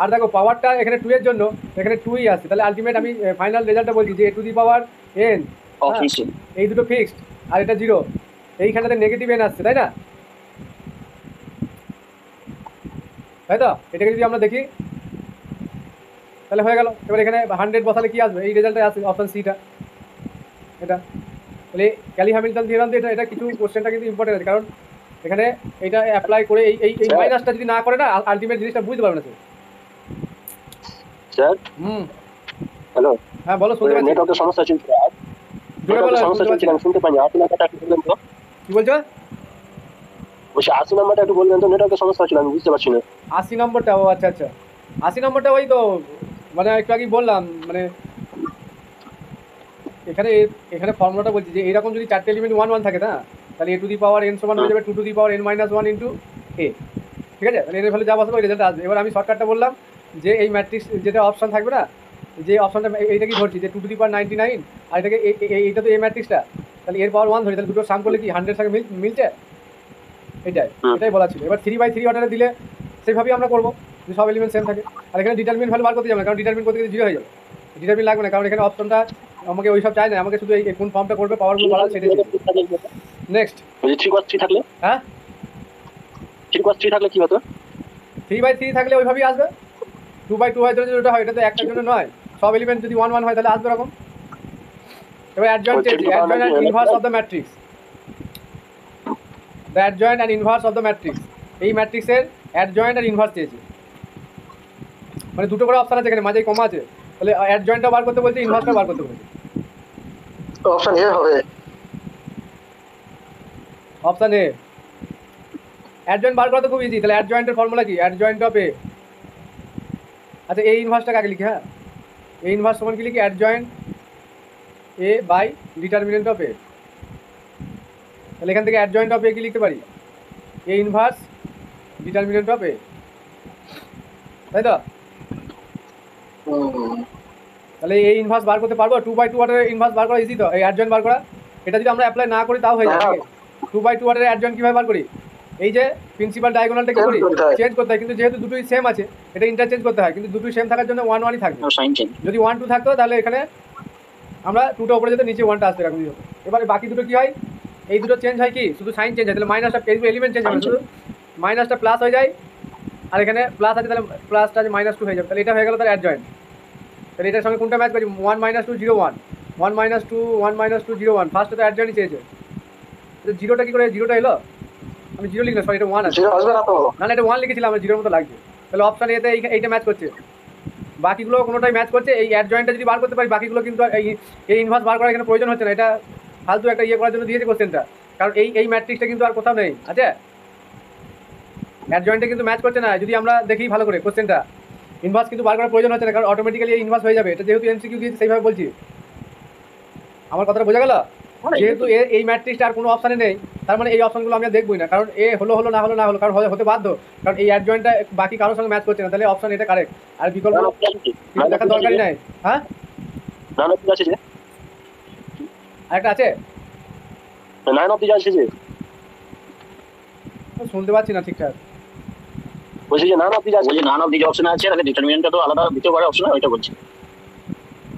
আর দেখো পাওয়ারটা এখানে 2 এর জন্য এখানে 2ই আসছে, তাহলে আলটিমেট আমি ফাইনাল রেজাল্টটা বলছি যে a to the power n, option C. এই দুটো ফিক্সড আর এটা 0, এইখানটাতে নেগেটিভ n আসছে, তাই না? তাই তো, এটাকে যদি আমরা দেখি তাহলে হয়ে গেল। এবার এখানে 100 বসালে কি আসবে, এই রেজাল্টটা আসবে অপশন সিটা, এটা। তাহলে ক্যালি হ্যামিল্টন থিওরাম দিয়ে এটা কিছু কোশ্চেনটা কিন্তু ইম্পর্টেন্ট আছে, কারণ এখানে এটা অ্যাপ্লাই করে এই এই এই মাইনাসটা যদি না করে না, আলটিমেট জিনিসটা বুঝতে পারবে না সে। স্যার হ্যালো, হ্যাঁ বলো, শুনতে পাচ্ছি, নেটওয়ার্কের সমস্যা ছিল। জোরে বলো, সমস্যা শুনতে ছিল, পাচ্ছি। আমি শুনতে পাইনি। 80 নাম্বারটা একটু বলবেন তো? কি বলছো? বলছি 80 নাম্বারটা একটু বলবেন তো, নেটওয়ার্কের সমস্যা ছিল, আমি বুঝতে পারছি না। 80 নম্বরটা, ও আচ্ছা আচ্ছা, 80 নম্বরটা ওই তো মানে একটু আগেই বললাম, মানে এখানে এখানে ফর্মুলাটা বলছি যে এরকম যদি 4টে এলিমেন্ট 1 1 থাকে না, তাহলে a to the power n সমান হয়ে যাবে 2 two the power n-1 into a, ঠিক আছে? তাহলে এর ভ্যালু যা বসাবো ওই রেজাল্ট আসবে। এবার আমি শর্টকাটটা বললাম যে এই ম্যাট্রিক্স যেটা অপশন থাকবে না, যে অপশনটা এইটা কি ধরছি যে 2 টু দি পাওয়ার 99, আর এটাকে এইটা তো এই ম্যাট্রিক্সটা, তাহলে এর পাওয়ার 1 ধরি, তাহলে দুটো সাম করলে কি 100 সঙ্গে মিলছে, এটাই বলা ছিল। এবার 3/3 অর্ডারে দিলে সেইভাবেই আমরা করবো, যে সব এলিমেন্ট সেম থাকে। আর এখানে ডিটারমিন ভ্যালু বার করতে যাবে না, কারণ ডিটারমিন করতে গেলে 0 হয়ে যাবে, ডিটারমিন লাগবে না, কারণ এখানে অপশনটা আমাকে ওই সব চাই না, আমাকে শুধু এই কোন ফর্মটা করবে পাওয়ারগুলো বাড়াবে সেটাই। নেক্সট, বলছি 3 cos 3 থাকলে, হ্যাঁ 3 cos 3 থাকলে কি হতো? 3/3 থাকলে ওইভাবেই আসবে, 2/2 হয় যদি ওটা হয়, এটা তো একটার জন্য নয়, সব এলিমেন্ট যদি 1 1 হয় তাহলে আসবে এরকম। এবার adjoint change, adjoint and inverse of the matrix, the adjoint and inverse of the matrix. এই ম্যাট্রিক্সের অ্যাডজয়েন্ট আর ইনভার্স চেয়েছে, মানে দুটো করে অপশন আছে এখানে, মাঝে কমা আছে, তাহলে অ্যাডজয়েন্টটা বার করতে বলছে, ইনভার্সটা বার করতে বলছে। অপশন এ হবে। অপশন এ অ্যাডজয়েন্ট বার করা তো খুব ইজি, তাহলে অ্যাডজয়েন্টের ফর্মুলা কি, অ্যাডজয়েন্ট অফ এ। আচ্ছা এই ইনভার্সটাকে আগে লিখি, হ্যাঁ এই ইনভার্স সমান কি লিখি, adjoint A by determinant of A. তাহলে এখান থেকে অ্যাডজয়েন্ট অফ এ কি লিখতে পারি, A inverse determinant of A, তাই তো? তাহলে এই ইনভার্স বার করতে পারবো, 2/2 অর্ডারের ইনভার্স বার করা ইজি তো, এই অ্যাডজয়েন্ট বার করা। এটা যদি আমরা অ্যাপ্লাই না করি তাও হয়ে যাবে। 2/2 অর্ডারের অ্যাডজয়েন্ট কীভাবে বার করি, এই যে প্রিন্সিপাল ডায়াগোনালটা কি করি, চেঞ্জ করতে হয়, কিন্তু যেহেতু দুটোই সেম আছে এটা ইন্টারচেঞ্জ করতে হয়, কিন্তু দুটোই সেম থাকার জন্য 1 1ই থাকবে। যদি 1 2 থাকতো তাহলে এখানে আমরা 2টা উপরে যেতে, নিচে 1টা আসতে এরকম। এবারে বাকি দুটো কি হয়, এই দুটো চেঞ্জ হয় কি, শুধু সাইন চেঞ্জ হয়, তাহলে মাইনাসটা এলিমেন্ট চেঞ্জ হবে, শুধু মাইনাসটা প্লাস হয়ে যায়, আর এখানে প্লাস আছে তাহলে প্লাসটা -2 হয়ে যাবে, তাহলে এটা হয়ে গেল তার অ্যাডজয়েন্ট। তাহলে এটার সঙ্গে কোনটা ম্যাচ করি, 1 2 0 1 1 2 1 2 0 1, ফার্স্টে তো অ্যাডজয়েন্টই চেয়েছে, জিরোটা কি করে, জিরোটা এলো, আমি জিরো লিখলাম, সরি এটা 1 আছে, না এটা 1 লিখেছিলাম, আমার জিরোর মতো লাগছে। তাহলে অপশন এতে এইটা ম্যাচ করছে, বাকিগুলো কোনোটাই ম্যাচ করছে। এই অ্যাডজয়েন্টটা যদি বার করতে পারি, বাকিগুলো কিন্তু এই ইনভার্স বার করার এখানে প্রয়োজন হচ্ছে না, এটা ফালতু একটা ইয়ে করার জন্য দিয়েছে কোশ্চেনটা, কারণ এই ম্যাট্রিক্সটা কিন্তু আর কোথাও নেই, আছে অ্যাডজয়েন্টে কিন্তু ম্যাচ করছে না। যদি আমরা দেখি ভালো করে কোশ্চেনটা, ইনভার্স কিন্তু বার করার প্রয়োজন হচ্ছে না, কারণ অটোমেটিক্যালি এই ইনভার্স হয়ে যাবে, এটা যেহেতু এমসিকিউ দিয়েছে সেইভাবে বলছি। আমার কথাটা বোঝা গেল? যেহেতু এই ম্যাট্রিক্সটা আর কোনো অপশানে নেই, তার মানে এই অপশনগুলো আমি আর দেখবই না, কারণ এ হলো না হলো না হলো, কারণ হতে বাধ্য, কারণ এই অ্যাডজয়েন্টটা বাকি কারোর সঙ্গে ম্যাচ করছে না, তাহলে অপশন এটা কারেক্ট, আর বিকল্প কিছু দেখার দরকারই নাই। হ্যাঁ আরেকটা আছে, শুনতে পাচ্ছি না ঠিকঠাক। বলছি যে নান অফ দিস আছে, বলছি নান অফ দিস অপশন আছে, আর ডিটারমিনেন্টটা তো আলাদা দ্বিতীয় করে অপশন, ওইটা বলছি।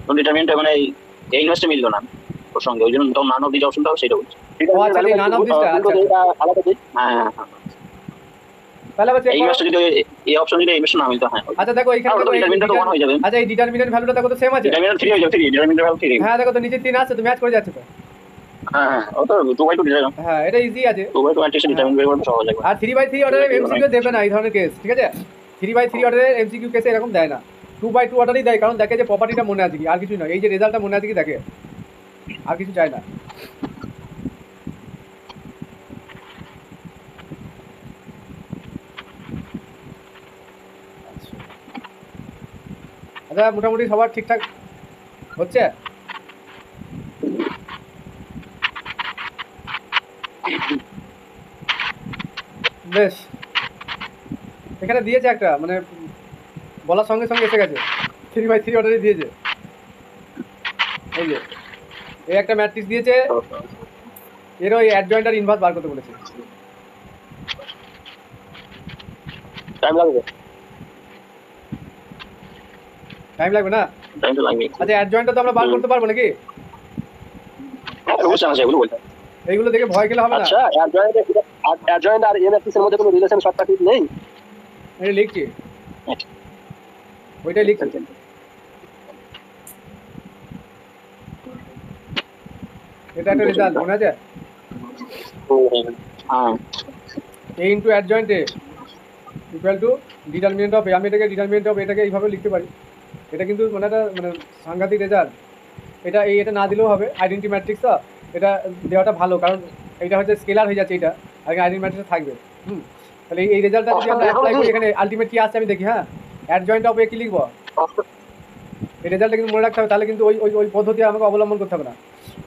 তো ডিটারমিনেন্টটা মানে এই ইনভার্সটা মিললো না ওর সঙ্গে, ওই জন্য তো নান অফ দিস অপশনটা সেটা বলছি। ও আচ্ছা, এই নান অফ দিসটা আলাদা দিই, হ্যাঁ তাহলে আবার চেক এই করো, ইনভার্সটা যদি এই অপশন যদি এই ইনভার্সটা না মিলতো, হ্যাঁ আচ্ছা দেখো এখানে ডিটারমিনেন্টটা তো 1 হয়ে যাবে। আচ্ছা এই ডিটারমিনেন্ট ভ্যালুটা দেখো তো সেম আছে, ডিটারমিনেন্ট 3 হয়ে যাবে, 3 ডিটারমিনেন্ট ভ্যালু 3, হ্যাঁ দেখো তো নিচে 3 আছে তো ম্যাচ করে যাচ্ছে তো, হ্যাঁ ও তো 2/2 ডিটারমিনেন্ট, হ্যাঁ এটা ইজি আছে, 2/2 ম্যাট্রিক্স ডিটারমিনেন্ট বের করতে সহজ লাগবে। আর 3/3 অর্ডারের এমসিকিউ দেবে না এই ধরনের কেস, ঠিক আছে? 3/3 অর্ডারের এমসিকিউ কেসে এরকম দেয় না, 2/2 অর্ডারই দেয়, কারণ দেখে যে প্রপার্টিটা মনে আছে কি, আর কিছুই নয়, এই যে রেজাল্টটা মনে আছে কি দেখে, আর কিছু চায় না। আচ্ছা মোটামুটি সবার ঠিকঠাক হচ্ছে? বেশ, এখানে দিয়েছে একটা, মানে বলার সঙ্গে সঙ্গে এসে গেছে, 3/3 অর্ডারই দিয়েছে, এই যে এই একটা ম্যাট্রিক্স দিয়েছে, এরও এই অ্যাডজয়েন্ট আর ইনভার্স বার করতে বলেছে। টাইম লাগবে, টাইম লাগবে না? টাইম তো লাগবে। আচ্ছা অ্যাডজয়েন্টটা তো আমরা বার করতে পারবো নাকি? বুঝতে পারছি, এগুলো বলতে এইগুলো দেখে ভয় খেলে হবে না। আচ্ছা অ্যাডজয়েন্ট আর এ ম্যাট্রিক্সের মধ্যে কোনো রিলেশন শর্টকাট নেই, এটা লিখছি, ওইটাই লিখছি। এটা একটা রেজাল্ট মনে আছে, হ্যাঁ A into adjoint A equal to determinant of A, আমি এটাকে ডিটারমিনেন্ট অফ এটাকে এইভাবে লিখতে পারি। এটা কিন্তু মানে একটা মানে সাংঘাতিক রেজাল্ট, এটা না দিলেও হবে, আইডেন্টি ম্যাট্রিক্স তো এটা দেওয়াটা ভালো, কারণ এটা হচ্ছে স্কেলার হয়ে যাচ্ছে, এটা আর আইডেন্টি ম্যাট্রিক্স থাকবে। তাহলে এই রেজাল্টটা যদি আমরা অ্যাপ্লাই করি, এখানে আলটিমেট কি আসছে আমি দেখি, হ্যাঁ অ্যাডজয়েন্ট অফ এ কি লিখবো, এই রেজাল্টটা কিন্তু মনে রাখতে হবে, তাহলে কিন্তু ওই পদ্ধতি আমাকে অবলম্বন করতে হবে না।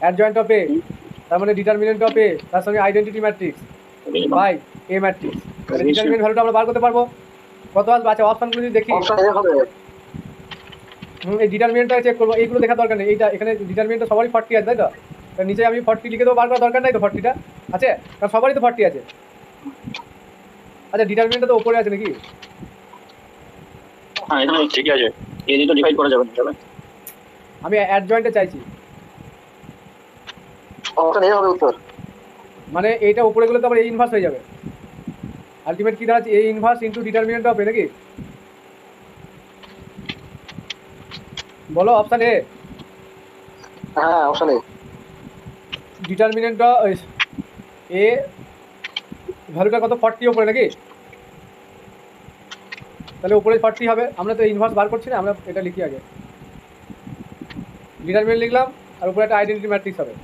অ্যাডজয়েন্ট অফ এ তার মানে ডিটারমিনেন্ট অফ এ তার সঙ্গে identity matrix by A matrix, তাহলে ডিটারমিনেন্ট ভ্যালুটা আমরা বার করতে পারবো। কত আসবে? আচ্ছা অপশনগুলো যদি দেখি, এই ডিটারমিনেন্টটা চেক করবো, এইগুলো দেখা দরকার নেই, এইটা এখানে ডিটারমিনেন্টটা সবারই 40 আছে, তাই তো? নিচে আমি 40 লিখে দেবো, বার করার দরকার নাই তো, 40টা আছে কারণ সবারই তো 40 আছে। আচ্ছা ডিটারমিনেন্টটা তো উপরে আছে নাকি? হ্যাঁ এটা ঠিকই আছে, এই দুটো ডিভাইড করা যাবে না, আমি অ্যাডজয়েন্টে চাইছি, অপশন এ হবে উত্তর। মানে এইটা উপরে গেলে তো আবার এই ইনভার্স হয়ে যাবে, আলটিমেট কি দাঁড়াচ্ছে, এই ইনভার্স ইন্টু ডিটারমিনেন্ট অফ এ নাকি? বলো অপশান এ। হ্যাঁ অপশন এ। ডিটারমিনেন্ট এ ভ্যালুটা কত 40 উপরে নাকি? তাহলে উপরে 40 হবে। আমরা তো ইনভার্স বার করছি না, আমরা এটা লিখি আগে। ডিটারমিনেন্ট লিখলাম আর উপরে একটা আইডেন্টিটি ম্যাট্রিক্স হবে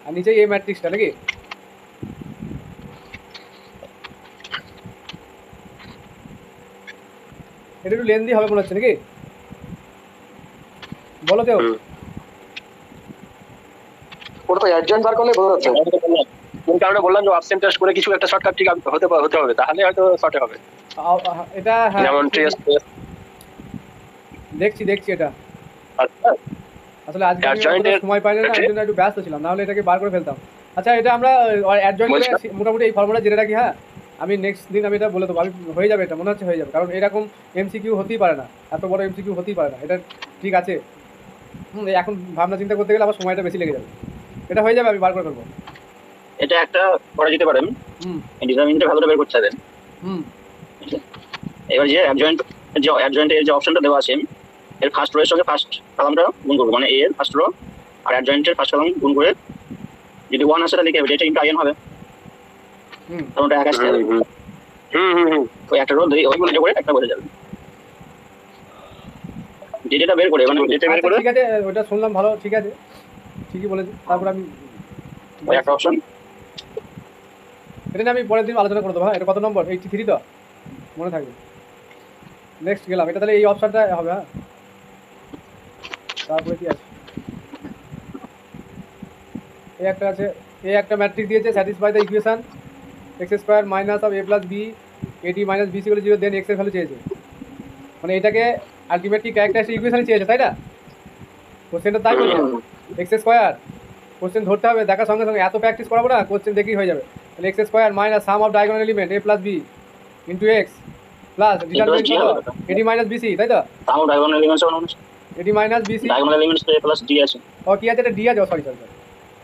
আর নিচে এ ম্যাট্রিক্সটা নাকি? এটা একটু লেন্দি হবে মনে হচ্ছে নাকি? বলো তো। ওটা তো অ্যাডজয়েন্ট বার করলে বোঝা যাচ্ছে। কোন কারণে বললাম যে অপশন টেস্ট করে কিছু একটা শর্টকাট ঠিক হতে হবে, তাহলে হয়তো শর্টে হবে। এটা হ্যাঁ যেমন টেস্ট দেখছি এটা। আচ্ছা আসলে আজকে আমি Adjoint অতটা এর- সময় পাইনি না, এই জন্য একটু ব্যস্ত ছিলাম, নাহলে এটাকে বার করে ফেলতাম। আচ্ছা এটা আমরা অ্যাডজয়েন্ট করে বলছিলাম। মোটামুটি এই ফর্মুলা জেনে রাখি। হ্যাঁ আমি নেক্সট দিন আমি এটা বলে দেবো। আমি হয়ে যাবে, এটা মনে হচ্ছে হয়ে যাবে, কারণ এরকম এমসিকিউ হতেই পারে না, এত বড় এমসিকিউ হতেই পারে না। এটা ঠিক আছে। এখন ভাবনা চিন্তা করতে গেলে আবার সময়টা বেশি লেগে যাবে। এটা হয়ে যাবে, আমি বার করে ফেলবো। এটা একটা করা যেতে পারে। হুম ডিটারমিনেন্টের ভ্যালুটা বের করতে হবে। হুম এবার যে অ্যাডজয়েন্টের যে অপশনটা দেওয়া আছে, এর ফার্স্ট রো এর সঙ্গে ফার্স্ট কলামটা গুণ করবো, মানে এ এর ফার্স্ট রো আর অ্যাডজয়েন্টের ফার্স্ট কলাম গুণ করে যদি 1 আসে তাহলে লিখে এটা ইনটু আইএন হবে। হুম তখন ওটা এক আসতে হবে। ওই একটা রো ওইগুলো করে একটা বোঝা যাবে। ডেটা বের করে মানে ডেটা বের আচ্ছা, করে ঠিক আছে, ওটা শুনলাম, ভালো, ঠিক আছে, ঠিকই বলেছি। তারপর আমি ওই একটা অপশন এটা নিয়ে আমি পরের দিন আলোচনা করে দেবো। হ্যাঁ এটা কত নম্বর? 83 তো মনে থাকবে। নেক্সট গেলাম, এটা তাহলে এই অপশনটা হবে। হ্যাঁ তারপরে কি আছে? এই একটা আছে, এ একটা ম্যাট্রিক্স দিয়েছে, satisfy the equation X square minus of A plus B এটি মাইনাস বি সিগুলো 0 দেন এক্স এর ভ্যালু চেয়েছে। মানে এটাকে আলটিমেটলি ক্যারেক্টারিস্টিক ইকুয়েশনই চেয়েছে, তাই না? কোশ্চেনটা তাই বলছে এক্স স্কোয়ার। কোশ্চেন ধরতে হবে, দেখার সঙ্গে সঙ্গে এত প্র্যাকটিস করাবো না, কোশ্চেন দেখেই হয়ে যাবে। তাহলে x square minus sum of diagonal element A plus B into x plus determinant কত? এটি মাইনাস বিসি, তাই তো? তাও ডায়াগোনাল এলিমেন্টস এর অনুযায়ী এটি মাইনাস বিসি। ডায়াগোনাল এলিমেন্টস এ প্লাস ডি আছে। ও কি আছে? এটা ডি আছে, সরি সরি,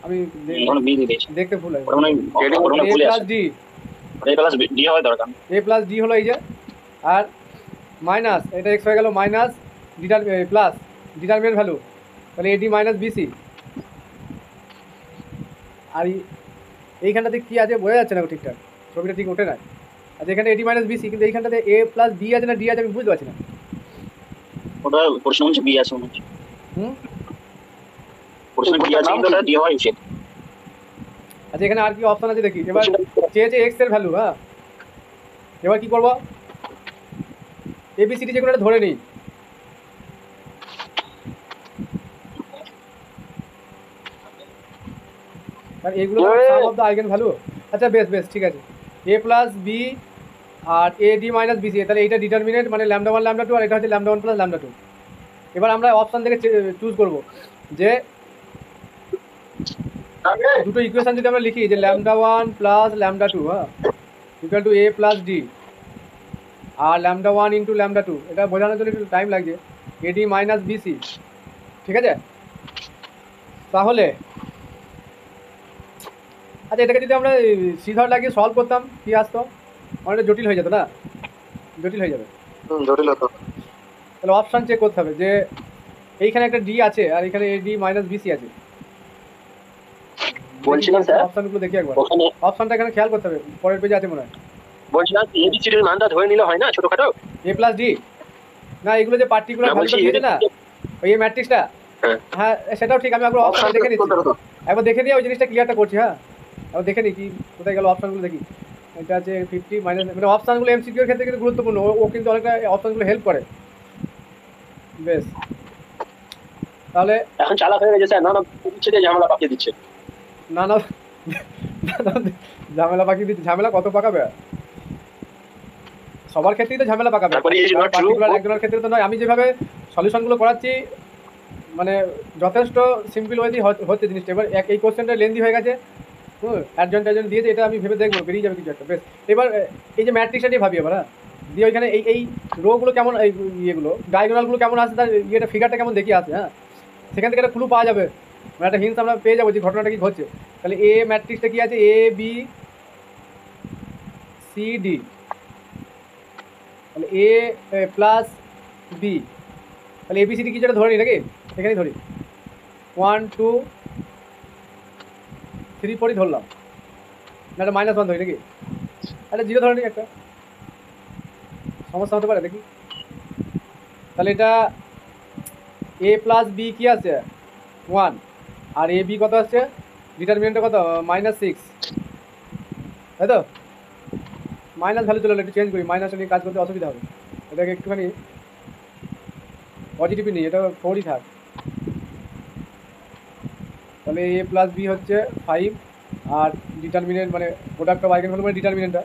আমি এখানে বি দিয়ে দিয়েছে। দেখতে ভুল আছে। ওটা মানে এ ভুলে প্লাস আছে। ডি, এ প্লাস ডি হবে দরকার। এ প্লাস ডি হলো এই যে, আর মাইনাস এটা এক্স হয়ে গেল মাইনাস প্লাস ডিটারমিনেন্ট ভ্যালু, তাহলে এটি মাইনাস বিসি। আর এইখানটাতে কি আছে বোঝা যাচ্ছে না ঠিকঠাক, ছবিটা ঠিক ওঠে না। আচ্ছা এখানে এটি মাইনাস বিসি, কিন্তু এইখানটাতে এ প্লাস ডি আছে না ডি আছে আমি বুঝতে পারছি না। ওটা প্রশ্ন হচ্ছে বি আছে মনে হচ্ছে। হুম প্রশ্ন বি আছে কিন্তু ওটা ডি হওয়া উচিত। আচ্ছা এখানে আর কি অপশন আছে দেখি। এবার চেয়েছে এক্স এর ভ্যালু। হ্যাঁ এবার কি করবো? এবিসিডি যেগুলো ধরে নিই। আর এগুলো sum of the eigen value. আচ্ছা বেশ বেশ ঠিক আছে, এ প্লাস বি আর এ ডি মাইনাস বিসি, তাহলে এইটা ডিটারমিনেন্ট মানে ল্যামডা 1 ল্যামডা 2 আর এটা হচ্ছে ল্যামডা 1 প্লাস ল্যামডা 2। এবার আমরা অপশন থেকে চুজ করব যে দুটো ইকুয়েশন যদি আমরা লিখি যে ল্যামডা 1 প্লাস ল্যামডা 2 হ্যাঁ equal to A plus D আর ল্যামডা 1 ইন্টু ল্যামডা 2, এটা বোঝানোর জন্য একটু টাইম লাগছে, এডি মাইনাস বিসি, ঠিক আছে? তাহলে আচ্ছা এটাকে যদি আমরা সিধর লাগিয়ে সলভ করতাম কি আসতো? অনেকটা জটিল হয়ে যেত না? জটিল হয়ে যাবে। জটিল হতো। তাহলে অপশান চেক করতে হবে যে এইখানে একটা ডি আছে আর এখানে এডি মাইনাস বিসি আছে। বলছিলাম স্যার অপশানগুলো দেখি একবার। ওখানে অপশানটা এখানে খেয়াল করতে হবে, পরের পেজে আছে মনে হয়। বলছিলাম এবিসিডি এর মানটা ধরে নিলে হয় না ছোটখাটো? এ প্লাস ডি না, এগুলো যে পার্টিকুলার না, ভ্যালুটা বলছি দিয়েছে না ওই ম্যাট্রিক্সটা, হ্যাঁ। হ্যাঁ সেটাও ঠিক। আমি একবার অপশান দেখে নিচ্ছি, একবার দেখে নিয়ে ওই জিনিসটা ক্লিয়ারটা করছি। হ্যাঁ একবার দেখে নিই কি কোথায় গেল অপশানগুলো দেখি। এটা আছে 50 মাইনাস, মানে অপশানগুলো এমসিকিউর ক্ষেত্রে কিন্তু গুরুত্বপূর্ণ, ও কিন্তু অনেকটা অপশানগুলো হেল্প করে। বেশ তাহলে এখন চালাক হয়ে গেছে স্যার, না না দিচ্ছে যে ঝামেলা পাকিয়ে দিচ্ছে। না না ঝামেলা পাকিয়ে দিচ্ছে, ঝামেলা কত পাকাবে? সবার ক্ষেত্রেই তো ঝামেলা পাকাবে, তারপরে এই যে not true, পার্টিকুলার একজনের ক্ষেত্রে তো নয়। আমি যেভাবে সলিউশনগুলো করাচ্ছি মানে যথেষ্ট সিম্পল ওয়েতেই হচ্ছে জিনিসটা। এবার এই কোশ্চেনটা লেন্দি হয়ে গেছে, অ্যাডজয়েন্ট দিয়েছে, এটা আমি ভেবে দেখবো বেরিয়ে যাবে কিছু একটা। বেশ এবার এই যে ম্যাট্রিক্সটা নিয়ে ভাবি এবার। হ্যাঁ দিয়ে ওইখানে এই রোগুলো কেমন, এই ইয়েগুলো ডায়াগোনালগুলো কেমন আসছে, তার ইয়েটা ফিগারটা কেমন দেখি আসে। হ্যাঁ সেখান থেকে একটা ক্লু পাওয়া যাবে, মানে একটা হিন্টস আমরা পেয়ে যাবো যে ঘটনাটা কি ঘটছে। তাহলে এ ম্যাট্রিক্সটা কি আছে? এ বি সি ডি, তাহলে এ প্লাস বি তাহলে এবিসিডি কিছু একটা ধরে নিই নাকি, এখানেই ধরি 1 2 3 4ই ধরলাম, না এটা -1 ধরি নাকি, একটা 0 ধরে নিই, একটা সমস্যা হতে পারে দেখি। তাহলে এটা এ প্লাস বি কি আছে 1, আর এ বি কত আছে, ডিটারমিনেন্টটা কত -6, তাই তো? মাইনাস ভ্যালু চলে এলো, একটু চেঞ্জ করি, মাইনাসটা নিয়ে কাজ করতে অসুবিধা হবে, এটাকে একটুখানি পজিটিভই নিই, এটা 4ই থাক। তাহলে এ প্লাস বি হচ্ছে 5, আর ডিটারমিনেন্ট মানে প্রোডাক্ট অফ আইগেন ভ্যালু মানে ডিটারমিনেন্টটা।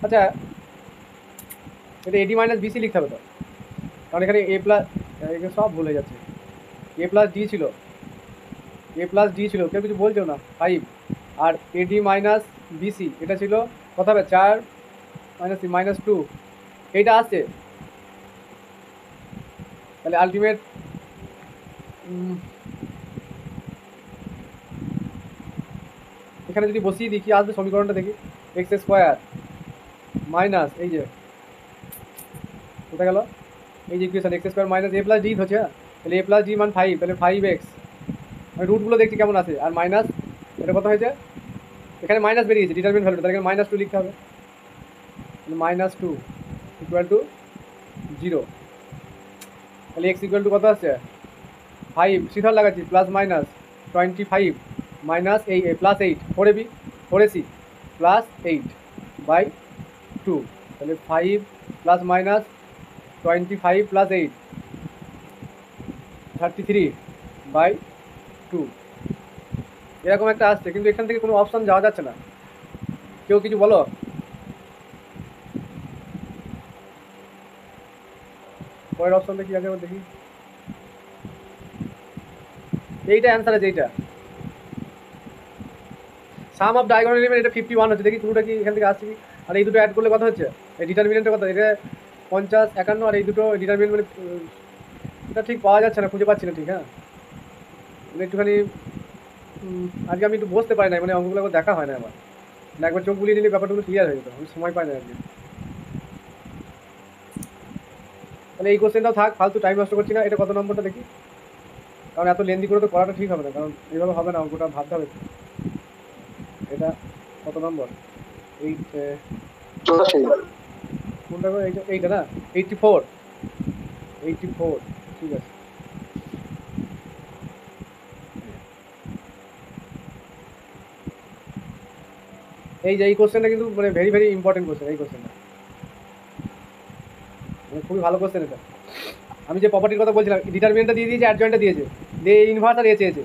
আচ্ছা এটা এডি মাইনাস বিসি লিখতে হবে তো, কারণ এখানে এ প্লাস, এখানে সব ভুল হয়ে যাচ্ছে, এ প্লাস ডি ছিল, কেউ কিছু বলছো না 5, আর এডি মাইনাস বিসি এটা ছিল কত হবে 4 - 2, এইটা আসছে। তাহলে আলটিমেট এখানে যদি বসিয়ে দিই কি আসবে সমীকরণটা দেখি, এক্স স্কোয়ার মাইনাস এই যে কোথায় গেল, এই যে ইকুয়েশন এক্স স্কোয়ার মাইনাস এ প্লাস ডি হচ্ছে, তাহলে এ প্লাস ডি মান 5, তাহলে 5x, আমি রুটগুলো দেখছি কেমন আছে, আর মাইনাস এটা কত হয়েছে, এখানে মাইনাস বেরিয়েছে ডিটারমিনেন্ট ভ্যালু, তাহলে এখানে -2 লিখতে হবে, -2 ইকুয়াল টু 0, তাহলে এক্স ইকুয়াল টু কত আসছে 5, সিথার লাগাচ্ছি +-25 মাইনাস এই +8 4ab 4ac +8/2, তাহলে 5 +-25 +8 33/2, এরকম একটা আসছে, কিন্তু এখান থেকে কোনো অপশান যাওয়া যাচ্ছে না, কেউ কিছু বলো। পরের অপশানটা কি আছে দেখি, এইটা অ্যান্সার আছে, এইটা সাম অফ ডায়াগোনাল এলিমেন্ট, এটা 51 হচ্ছে, দেখি পুরোটা কি এখান থেকে আসছে কি, আর এই দুটো অ্যাড করলে কত হচ্ছে, এই ডিটারমিনেন্টের কত, এটা 50 51, আর এই দুটো ডিটারমিনেন্ট মানে এটা ঠিক পাওয়া যাচ্ছে না, খুঁজে পাচ্ছি না ঠিক, হ্যাঁ মানে একটুখানি আজকে আমি একটু বসতে পারি না, মানে অঙ্কগুলো দেখা হয় না আমার, মানে একবার চোখ বুলিয়ে নিলে ব্যাপারগুলো ক্লিয়ার হয়ে যেত, আমি সময় পাই না আজকে। তাহলে এই কোশ্চেনটাও থাক, ফালতু টাইম নষ্ট করছি না, এটা কত নম্বরটা দেখি, কারণ এত লেন্দি করে তো করাটা ঠিক হবে না, কারণ এইভাবে হবে না, অঙ্কটা ভাবতে হবে। এটা কত নম্বর, 8 কোনটা, এইটা না 84, ঠিক আছে। এই যে এই কোশ্চেনটা কিন্তু মানে ভেরি ভেরি ইম্পর্টেন্ট কোশ্চেন, এই কোশ্চেনটা মানে খুবই ভালো কোশ্চেন এটা। আমি যে প্রপার্টির কথা বলছিলাম, ডিটারমিনেন্টটা দিয়ে দিয়েছে, অ্যাডজয়েন্টটা দিয়েছে, দিয়ে ইনভার্স আর এ চেয়েছে,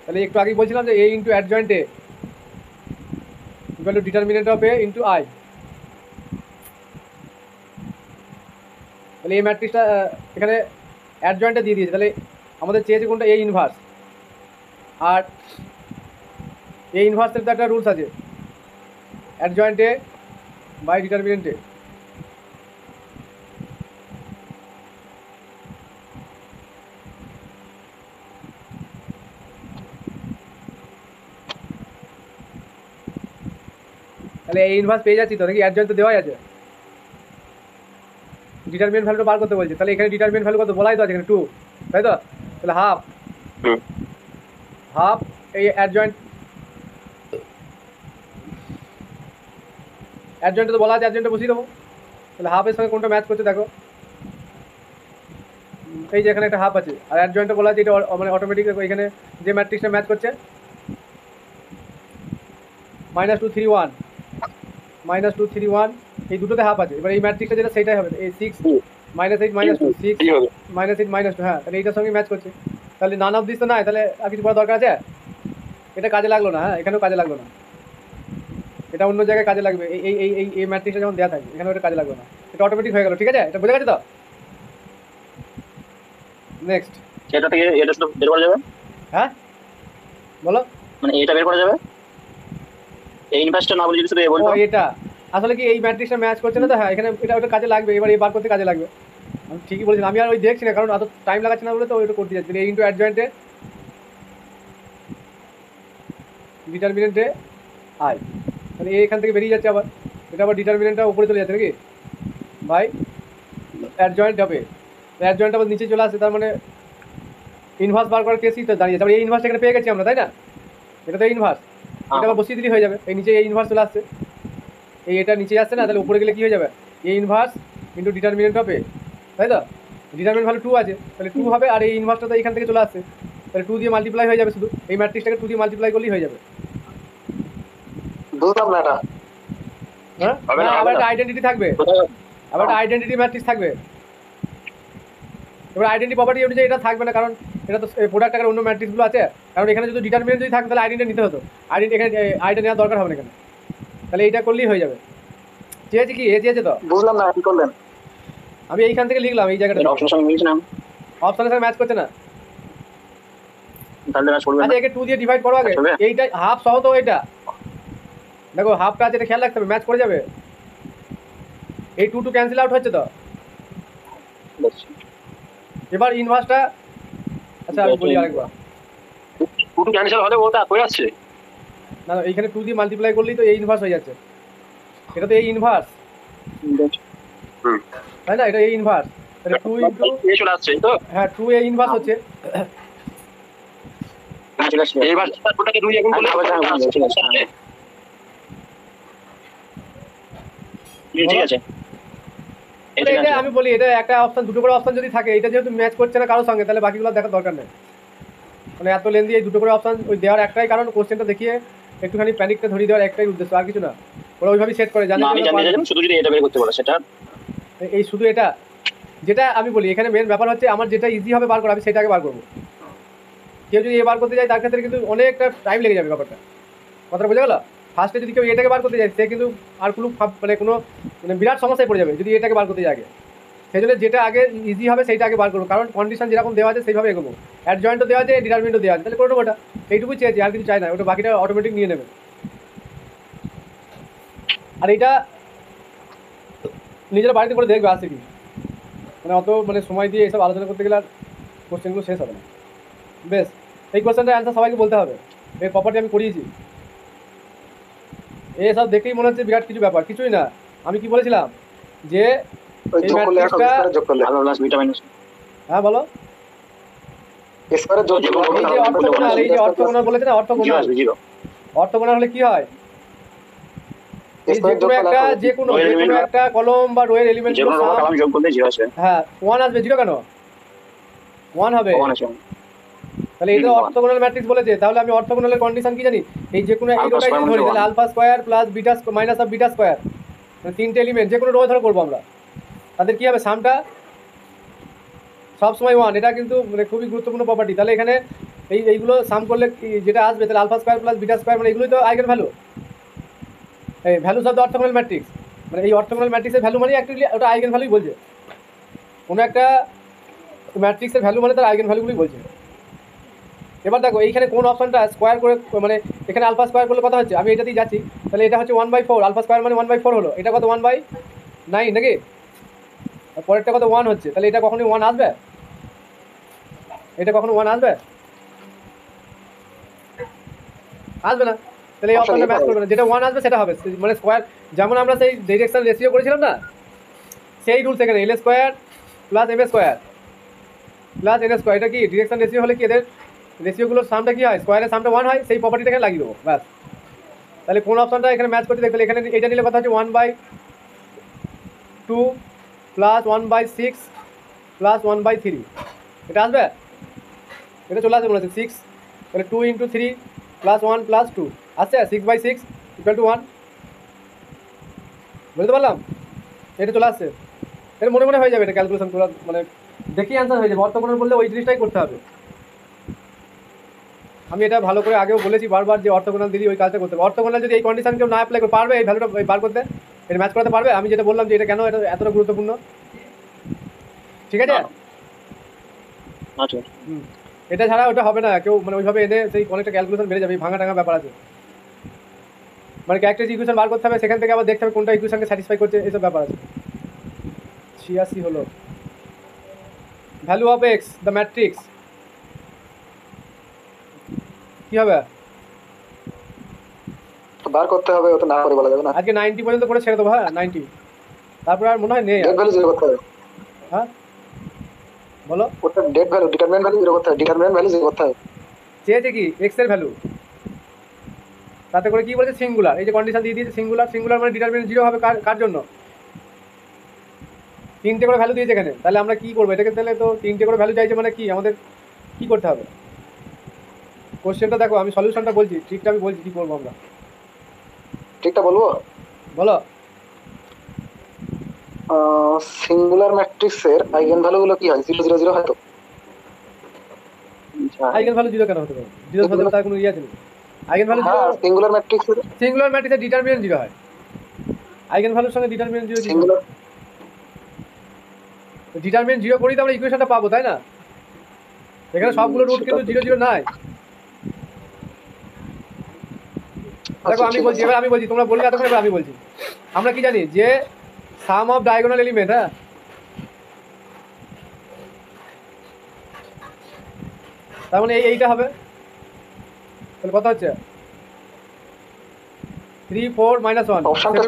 তাহলে একটু আগেই বলছিলাম যে A into adjoint A equal to determinant of A into I, তাহলে এই ম্যাট্রিক্সটা এখানে অ্যাডজয়েন্টটা দিয়ে দিয়েছে, তাহলে আমাদের চেয়েছে কোনটা, এ ইনভার্স, আর এ ইনভার্সের তো একটা রুলস আছে, অ্যাডজয়েন্ট এ বাই ডিটারমিনেন্ট এ, তাহলে এই ইনভার্স পেয়ে যাচ্ছি তো নাকি, অ্যাডজয়েন্ট তো দেওয়াই আছে, ডিটারমিনেন্ট ভ্যালুটা বার করতে বলছে, তাহলে এখানে ডিটারমিনেন্ট ভ্যালু কত বলাই তো আছে এখানে 2, তাই তো, তাহলে হাফ এই অ্যাডজয়েন্টে তো বলা আছে, অ্যাডজয়েন্টে বসিয়ে দেবো, তাহলে হাফের সঙ্গে কোনটা ম্যাচ করছে দেখো, এই যে এখানে একটা হাফ আছে, আর অ্যাডজয়েন্টে বলা আছে এটা মানে অটোমেটিক এখানে যে ম্যাট্রিক্সটা ম্যাচ করছে -2 3 1 এই দুটোতে হাফ আছে, এবার এই ম্যাট্রিক্সটা যেটা সেটাই হবে, এই 6 -8 -2 6 -8 -2, হ্যাঁ তাহলে এইটার সঙ্গে ম্যাচ করছে, তাহলে নান অফ দিস তো নাই, তাহলে আর কিছু করার দরকার আছে, এটা কাজে লাগলো না, হ্যাঁ এখানেও কাজে লাগলো না, এটা অন্য জায়গায় কাজে লাগবে, এই এই এই এই ম্যাট্রিক্সটা যখন দেওয়া থাকে এখানে ওটা কাজে লাগবে না, এটা অটোমেটিক হয়ে গেল, ঠিক আছে, এটা বোঝা গেছে তো। নেক্সট এটা থেকে এটা শুধু বের করা যাবে, হ্যাঁ বলো, মানে এটা বের করা যাবে, এই ইনভার্সটা না বলে যদি শুধু এ বলতো, এটা আসলে কি এই ম্যাট্রিক্সটা ম্যাচ করছে না তো, হ্যাঁ এখানে এটা ওটা কাজে লাগবে, এবার এই বার করতে কাজে লাগবে, আমি ঠিকই বলছিলাম, আমি আর ওই দেখছি না, কারণ এত টাইম লাগাচ্ছে না বলে তো ওইটা করতে যাচ্ছি, এই ইন্টু অ্যাডজয়েন্টে ডিটারমিনেন্টে আই, তাহলে এখান থেকে বেরিয়ে যাচ্ছে, আবার এটা আবার ডিটারমিনেন্টটা উপরে চলে যাচ্ছে নাকি, বাই অ্যাডজয়েন্ট হবে, অ্যাডজয়েন্ট আবার নিচে চলে আসছে, তার মানে ইনভার্স বার করার কেসই তো দাঁড়িয়েছে। তারপরে এই ইনভার্স এখানে পেয়ে গেছি আমরা, তাই না? এটা তো ইনভার্স, এটা আবার বসিয়ে দিলেই হয়ে যাবে। এই নিচে এই ইনভার্স চলে আসছে, এটা নিচে আসছে না, তাহলে উপরে গেলে কি হয়ে যাবে, এই ইনভার্স ইন্টু ডিটারমিনেন্ট হবে, তাই তো? ডিটারমিনেন্ট ভ্যালু 2 আছে, তাহলে 2 হবে, আর এই ইনভার্সটা তো এখান থেকে চলে আসছে, তাহলে 2 দিয়ে মাল্টিপ্লাই হয়ে যাবে, শুধু এই ম্যাট্রিক্সটাকে 2 দিয়ে মাল্টিপ্লাই করলেই হয়ে যাবে। বুঝলাম না এটা। হ্যাঁ, হবে না, আবার হবে একটা না। আইডেন্টিটি থাকবে, আবার একটা আইডেন্টিটি ম্যাট্রিক্স থাকবে। এবার আইডেন্টি প্রপার্টি অনুযায়ী এটা থাকবে না, কারণ এটা তো প্রোডাক্ট আকারে অন্য ম্যাট্রিক্সগুলো আছে। কারণ এখানে যদি ডিটারমিনেন্ট যদি থাকতো তাহলে আইডেন্টি নিতে হতো, আইডেন্টি এখানে আইডেন্টি নেওয়ার দরকার হবে না এখানে, তাহলে এইটা করলেই হয়ে যাবে। চেয়েছে কি এ চেয়েছে তো, বুঝলাম না কি করলেন। আমি এইখান থেকে লিখলাম এই জায়গাটা, অপশনের সঙ্গে মিলছে না, অপশনের সাথে ম্যাচ করছে না। তাহলে ম্যাচ করবে না। আচ্ছা, একে 2 দিয়ে ডিভাইড করো আগে, চলবে? এইটা হাফ সহ তো, এটা দেখো হাফটা আছে, এটা খেয়াল রাখতে হবে, ম্যাচ করে যাবে। এই 2 ক্যান্সেল আউট হচ্ছে তো। বুঝছি। এবার ইনভার্সটা, আচ্ছা আমি বলি আরেকবার, দুটো ক্যান্সেল হলে ওটা কই আসছে? না না, এইখানে 2 দিয়ে মাল্টিপ্লাই করলেই তো এই ইনভার্স হয়ে যাচ্ছে, এটা তো এই ইনভার্স, হুম, তাই না? এটা এই ইনভার্স, তাহলে 2 ইন্টু, এই চলে আসছে তো। হ্যাঁ 2 এ ইনভার্স হচ্ছে, হ্যাঁ, চলে আসছে। এইবার ওটাকে 2 এখন করলে চলে আসছে। ঠিক আছে। এটা এটা আমি বলি, এটা একটা অপশন, দুটো করে অপশন যদি থাকে, এটা যেহেতু ম্যাচ করছে না কারোর সঙ্গে, তাহলে বাকিগুলো দেখার দরকার নেই। মানে এত লেন্দি এই দুটো করে অপশন ওই দেওয়ার একটাই কারণ, কোশ্চেনটা দেখিয়ে একটুখানি প্যানিকটা ধরিয়ে দেওয়ার একটাই উদ্দেশ্য, আর কিছু না। ওরা ওইভাবেই সেট করে, জানে না, আমি জানি যে শুধু যদি এটা বের করতে পারো সেটা। এই শুধু এটা, যেটা আমি বলি এখানে মেন ব্যাপার হচ্ছে আমার যেটা ইজি হবে বার করা, আমি সেটাকে বার করবো। কেউ যদি এ বার করতে যায় তার ক্ষেত্রে কিন্তু অনেকটা টাইম লেগে যাবে ব্যাপারটা, কথাটা বোঝা গেল? ফার্স্টে যদি কেউ এটাকে বার করতে যায়, সে কিন্তু আর কোনো মানে কোনো মানে বিরাট সমস্যায় পড়ে যাবে যদি এটাকে বার করতে যায় আগে। সেই জন্য যেটা আগে ইজি হবে সেইটা আগে বার করবো, কারণ কন্ডিশন যেরকম দেওয়া আছে সেইভাবে এগোবো। অ্যাডজয়েন্টও দেওয়া আছে, ডিটারমিনেন্টও দেওয়া আছে, তাহলে করে নেবো ওটা, এইটুকুই চেয়েছি, আর কিছু চাই না, ওটা বাকিটা অটোমেটিক নিয়ে নেবে। আর এইটা নিজেরা বাড়িতে করে দেখবে আসছে কি, মানে অত মানে সময় দিয়ে এসব আলোচনা করতে গেলে আর কোশ্চেনগুলো শেষ হবে না। বেশ, এই কোশ্চেনটার অ্যান্সার সবাইকে বলতে হবে, এর প্রপার্টি আমি করিয়েছি। এসব দেখেই মনে হচ্ছে বিরাট কিছু ব্যাপার, কিছুই না। আমি কি বলেছিলাম যে ওই এই যোগ করলে এখন ম্যাট্রিক্সটা, স্কয়ারে যোগ করলে আলো প্লাস বিটা মাইনাস। হ্যাঁ বলো, স্কয়ারে যোগ যোগ করলে এই যে অর্থগোনাল, এই যে অর্থগোনাল বলেছে না, জিরো অর্থগোনাল, আসবে, জিরো। অর্থগোনাল হলে কি হয়, এই যে স্কয়ারে যোগ কোনো করলে একটা যে কোনো একটা কলম বা রোয়ের এলিমেন্ট, যে কোনো রকম কালাম যোগ করলে জিরো আসবে। হ্যাঁ 1 আসবে, 0 কেন 1 হবে? কমন আছে। তাহলে এটা অর্থগোনাল ম্যাট্রিক্স বলেছে, তাহলে আমি অর্থগোনালের কন্ডিশন কি জানি, এই যে কোনো এই আলফা রোটাই স্কয়ার যদি ধরি, মানে তাহলে alpha square plus beta minus of beta square, মানে তিনটে এলিমেন্ট যে কোনো রো ধরে করবো আমরা, তাদের কি হবে সামটা সবসময় 1, এটা কিন্তু মানে খুবই গুরুত্বপূর্ণ প্রপার্টি। তাহলে এখানে এইগুলো সাম করলে যেটা আসবে, তাহলে alpha square plus beta square, মানে এগুলোই তো আইগেন ভ্যালু, এই values of the orthogonal matrix, মানে এই অর্থগোনাল ম্যাট্রিক্সের ভ্যালু মানে অ্যাকচুয়ালি ওটা আইগেন ভ্যালুই বলছে, কোনো একটা ম্যাট্রিক্সের ভ্যালু মানে তার আইগেন ভ্যালুগুলোই বলছে। এবার দেখো এইখানে কোন অপশনটা স্কোয়ার করে, মানে এখানে আলফা স্কোয়ার করলে কথা হচ্ছে, আমি এটাতেই যাচ্ছি, তাহলে এটা হচ্ছে 1/4, আলফা স্কোয়ার মানে 1/4 হলো, এটা কত 1/9 নাকি, আর পরেরটা কত 1 হচ্ছে, তাহলে এটা কখনোই 1 আসবে, এটা কখনো 1 আসবে, আসবে না। তাহলে এই অপশনটা ম্যাচ করবে না, যেটা 1 আসবে সেটা হবে, মানে স্কোয়ার, যেমন আমরা সেই ডিরেকশন রেশিও করেছিলাম না, সেই রুলস এখানে L square plus M square plus N square, এটা কি ডিরেকশন রেশিও হলে কি এদের রেশিওগুলোর সামটা কি হয়, স্কোয়ারের সামটা 1 হয়, সেই প্রপার্টিটা এখানে লাগিয়ে দেবো ব্যাস। তাহলে কোন অপশনটা এখানে ম্যাচ করতে দেখলে এখানে এটা নিলে কথা হচ্ছে 1/2 প্লাস 1/6 প্লাস 1/3, এটা আসবে, এটা চলে আসবে মনে হচ্ছে 6, তাহলে 2 × 3 প্লাস 1 প্লাস 2 আসছে 6/6 = 1, বুঝতে পারলাম? এটা চলে আসছে, এটা মনে মনে হয়ে যাবে, এটা ক্যালকুলেশন করা মানে দেখি অ্যান্সার হয়ে যাবে। অর্থগোনাল বললে ওই জিনিসটাই করতে হবে, আমি এটা ভালো করে আগেও বলেছি বারবার যে অর্থগোনাল দিদি ওই কাজটা করতে হবে। অর্থগোনাল যদি এই কন্ডিশন কেউ না অ্যাপ্লাই করতে পারবে, এই ভ্যালুটা বার করতে, এটা ম্যাচ করাতে পারবে, আমি যেটা বললাম যে এটা কেন এটা এতটা গুরুত্বপূর্ণ, ঠিক আছে? আচ্ছা, এটা ছাড়া ওটা হবে না, কেউ মানে ওইভাবে এনে সেই অনেকটা ক্যালকুলেশন বেড়ে যাবে, ভাঙা টাঙা ব্যাপার আছে, মানে ক্যারেক্টারিস্টিক ইকুয়েশন বার করতে হবে, সেখান থেকে আবার দেখতে হবে কোনটা ইকুয়েশনকে স্যাটিসফাই করছে, এইসব ব্যাপার আছে। 86 হলো value of x the matrix, কি হবে বার করতে হবে, ওটা না করে বলা যাবে না। আজকে 90 পর্যন্ত করে ছেড়ে দেবো, হ্যাঁ 90, তারপর আর মনে হয় নেই, যোগ ভ্যালু জিরো করতে হবে। হ্যাঁ বলো, ওটা det value determinant value zero করতে হবে, ডিটারমিনেন্ট ভ্যালু জিরো করতে হবে। চেয়েছে কি এক্স এর ভ্যালু, তাতে করে কি বলছে সিঙ্গুলার, এই যে কন্ডিশন দিয়ে দিয়েছে সিঙ্গুলার, সিঙ্গুলার মানে ডিটারমিনেন্ট জিরো হবে কার জন্য, তিনটে করে ভ্যালু দিয়েছে এখানে। তাহলে আমরা কি করবো এটাকে, তাহলে তো তিনটে করে ভ্যালু চাইছে মানে কি আমাদের কি করতে হবে? কোশ্চেনটা দেখো, আমি সলিউশনটা বলছি, ট্রিকটা আমি বলছি কি করবো আমরা। ঠিকটা বলবো, বলো। সিঙ্গুলার ম্যাট্রিক্সের আইগেন ভ্যালু গুলো কি হয়, 0 0 0 হয় তো? আইগেন ভ্যালু জিরো কেন হতে পারে? জিরো হতে তার কোনো ইয়ে আছে নাকি? আইগেন ভ্যালু জিরো, হ্যাঁ সিঙ্গুলার ম্যাট্রিক্সের, সিঙ্গুলার ম্যাট্রিক্সের ডিটারমিনেন্ট জিরো হয়, আইগেন ভ্যালুর সঙ্গে determinant zero, singular determinant zero করেই তো আমরা ইকুয়েশনটা পাবো, তাই না? এখানে সবগুলো রুট কিন্তু জিরো জিরো নাই। দেখো আমি বলছি, এবার আমি বলছি, তোমরা বললে এতক্ষণ, এবার আমি বলছি। আমরা কি জানি যে সাম অফ ডায়াগোনাল এলিমেন্ট, হ্যাঁ তার মানে এইটা হবে, তাহলে কত হচ্ছে 3 4 -1 অপশনটা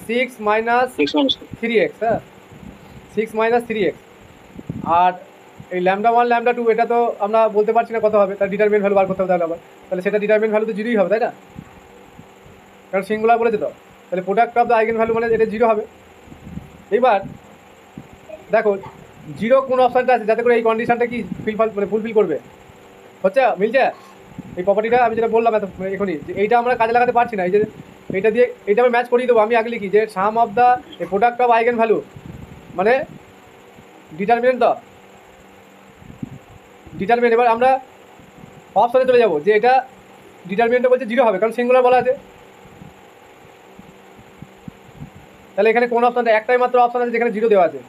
6 মাইনাস 3x, হ্যাঁ 6 মাইনাস 3x। আর এই λ1 λ2 এটা তো আমরা বলতে পারছি না কত হবে, তার ডিটারমিনেন্ট ভ্যালু বার করতে হবে তাহলে আবার, তাহলে সেটা ডিটারমিনেন্ট ভ্যালু তো জিরোই হবে, তাই না? কারণ সিঙ্গুলার বলেছে তো, তাহলে product of the eigen value মানে এটা জিরো হবে। এইবার দেখো জিরো কোন অপশানটা আছে যাতে করে এই কন্ডিশনটা কি ফুলফিল করবে, হচ্ছে মিলছে এই প্রপার্টিটা আমি যেটা বললাম এখনই, যে এইটা আমরা কাজে লাগাতে পারছি না, এই যে এইটা দিয়ে এইটা আমি ম্যাচ করিয়ে দেবো। আমি আগে লিখি যে sum of the product of eigen value মানে ডিটারমিনেন্ট দ্য ডিটারমিনেন্ট। এবার আমরা অপশানে চলে যাবো যে এটা ডিটারমিনেন্টটা বলছে জিরো হবে, কারণ সিঙ্গুলার বলা আছে। তাহলে এখানে কোন অপশানটা, একটাই মাত্র অপশান আছে যেখানে জিরো দেওয়া আছে।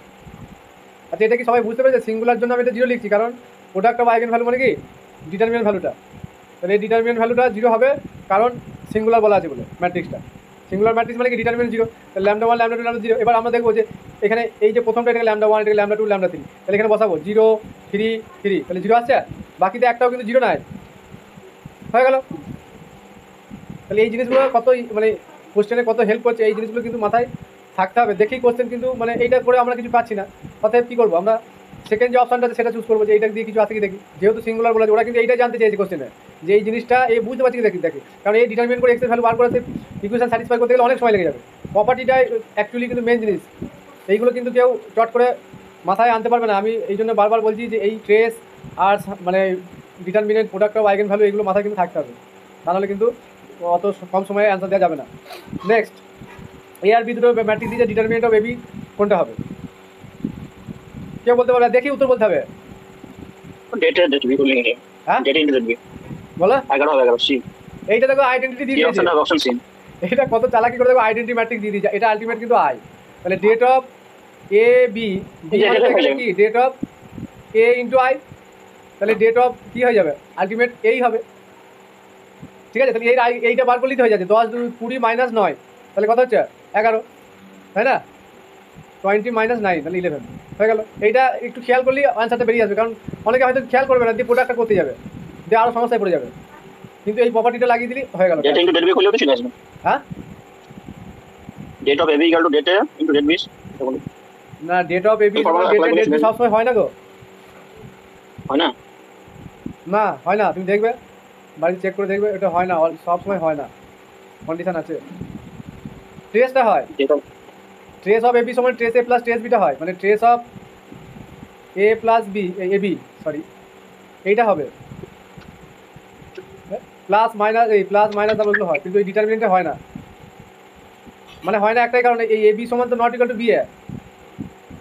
আচ্ছা এটা কি সবাই বুঝতে পেরেছে? সিঙ্গুলার জন্য আমি এটা জিরো লিখছি, কারণ প্রোডাক্ট অফ আইগেন ভ্যালু মানে কি ডিটারমিনেন্ট ভ্যালুটা, তাহলে এই ডিটারমিনেন্ট ভ্যালুটা জিরো হবে কারণ সিঙ্গুলার বলা আছে বলে ম্যাট্রিক্সটা। সিঙ্গুলার ম্যাট্রিক্স মানে কি ডিটারমিনেন্ট জিরো, তাহলে λ1 λ2 λ0। এবার আমরা দেখবো যে এখানে এই যে প্রথমটা এটাকে λ1, এটাকে λ2 λ3, তাহলে এখানে বসাবো 0 3 3, তাহলে জিরো আসছে, বাকিতে একটাও কিন্তু জিরো নাই, হয়ে গেল। তাহলে এই জিনিসগুলো কত মানে কোশ্চেনে কত হেল্প করছে, এই জিনিসগুলো কিন্তু মাথায় থাকতে হবে। দেখেই কোশ্চেন কিন্তু মানে এইটা করে আমরা কিছু পাচ্ছি না, অতএব কী করবো আমরা সেকেন্ড যে অপশানটা আছে সেটা চুজ করবো, যে এইটা দিয়ে কিছু আছে কি দেখি। যেহেতু সিঙ্গুলার বলেছে, ওরা কিন্তু এইটা জানতে চেয়েছে কোশ্চেনে, যে এই জিনিসটা এই বুঝতে পারছি কি দেখি, কারণ এই ডিটারমিনেন্ট করে এক্সের ভ্যালু বার করতে ইকুয়েশন স্যাটিসফাই করতে গেলে অনেক সময় লেগে যাবে। প্রপার্টিটাই অ্যাকচুয়ালি কিন্তু মেন জিনিস, এইগুলো কিন্তু কেউ চট করে মাথায় আনতে পারবে না। আমি এই জন্য বারবার বলছি যে এই ট্রেস আর মানে determinant product of eigen value এগুলো মাথায় কিন্তু থাকতে হবে, তাহলে কিন্তু অত কম সময়ে অ্যান্সার দেওয়া যাবে না। নেক্সট, এ আর বি দুটো ম্যাট্রিক্স দিয়ে ডিটারমিনেন্ট অফ এবি কোনটা হবে কেউ বলতে পারবে? দেখি উত্তর বলতে হবে। হ্যাঁ বলো, 11 হবে 11 সি। এইটা দেখো আইডেন্টিটি দিয়ে দিয়েছে, অপশন সি। এটা কত চালাকি করে দেখো, আইডেন্টি ম্যাট্রিক্স দিয়ে দিয়েছে, এটা আলটিমেট কিন্তু আই। তাহলে ডেট অফ এ বি কি det of A into I, তাহলে ডেট অফ কি হয়ে যাবে আলটিমেট এই হবে, ঠিক আছে? তাহলে এইটা বার করলেই তো হয়ে যাচ্ছে 10 2 20 - 9, তাহলে কত হচ্ছে 11, তাই না? 20 - 9 তাহলে 11 হয়ে গেল। এইটা একটু খেয়াল করলেই আনসারটা বেরিয়ে আসবে, কারণ অনেকে হয়তো খেয়াল করবে না, দিয়ে প্রোডাক্টটা করতে যাবে, দিয়ে আরও সমস্যায় পড়ে যাবে। কিন্তু এই প্রপার্টিটা লাগিয়ে দিলেই হয়ে গেল। ডেট ইনটু ডেট বি করলেও তো চলে আসবে। হ্যাঁ det of A B equal to det into det B. না, ডেট অফ এবি সবসময় হয় না গো, হয় না? না হয় না, তুমি দেখবে বাড়িতে চেক করে দেখবে, এটা হয় না, সবসময় হয় না, কন্ডিশন আছে। ট্রেসটা হয়, ট্রেস অফ এবি সমান trace A plus trace beta হয়, মানে trace of A plus B A B, sorry এইটা হবে প্লাস মাইনাস, এই প্লাস মাইনাস ওগুলো হয়, কিন্তু এই ডিটারমিনেন্টে হয় না। মানে হয় না একটাই কারণে, এই এবি সমান তো not equal to B A,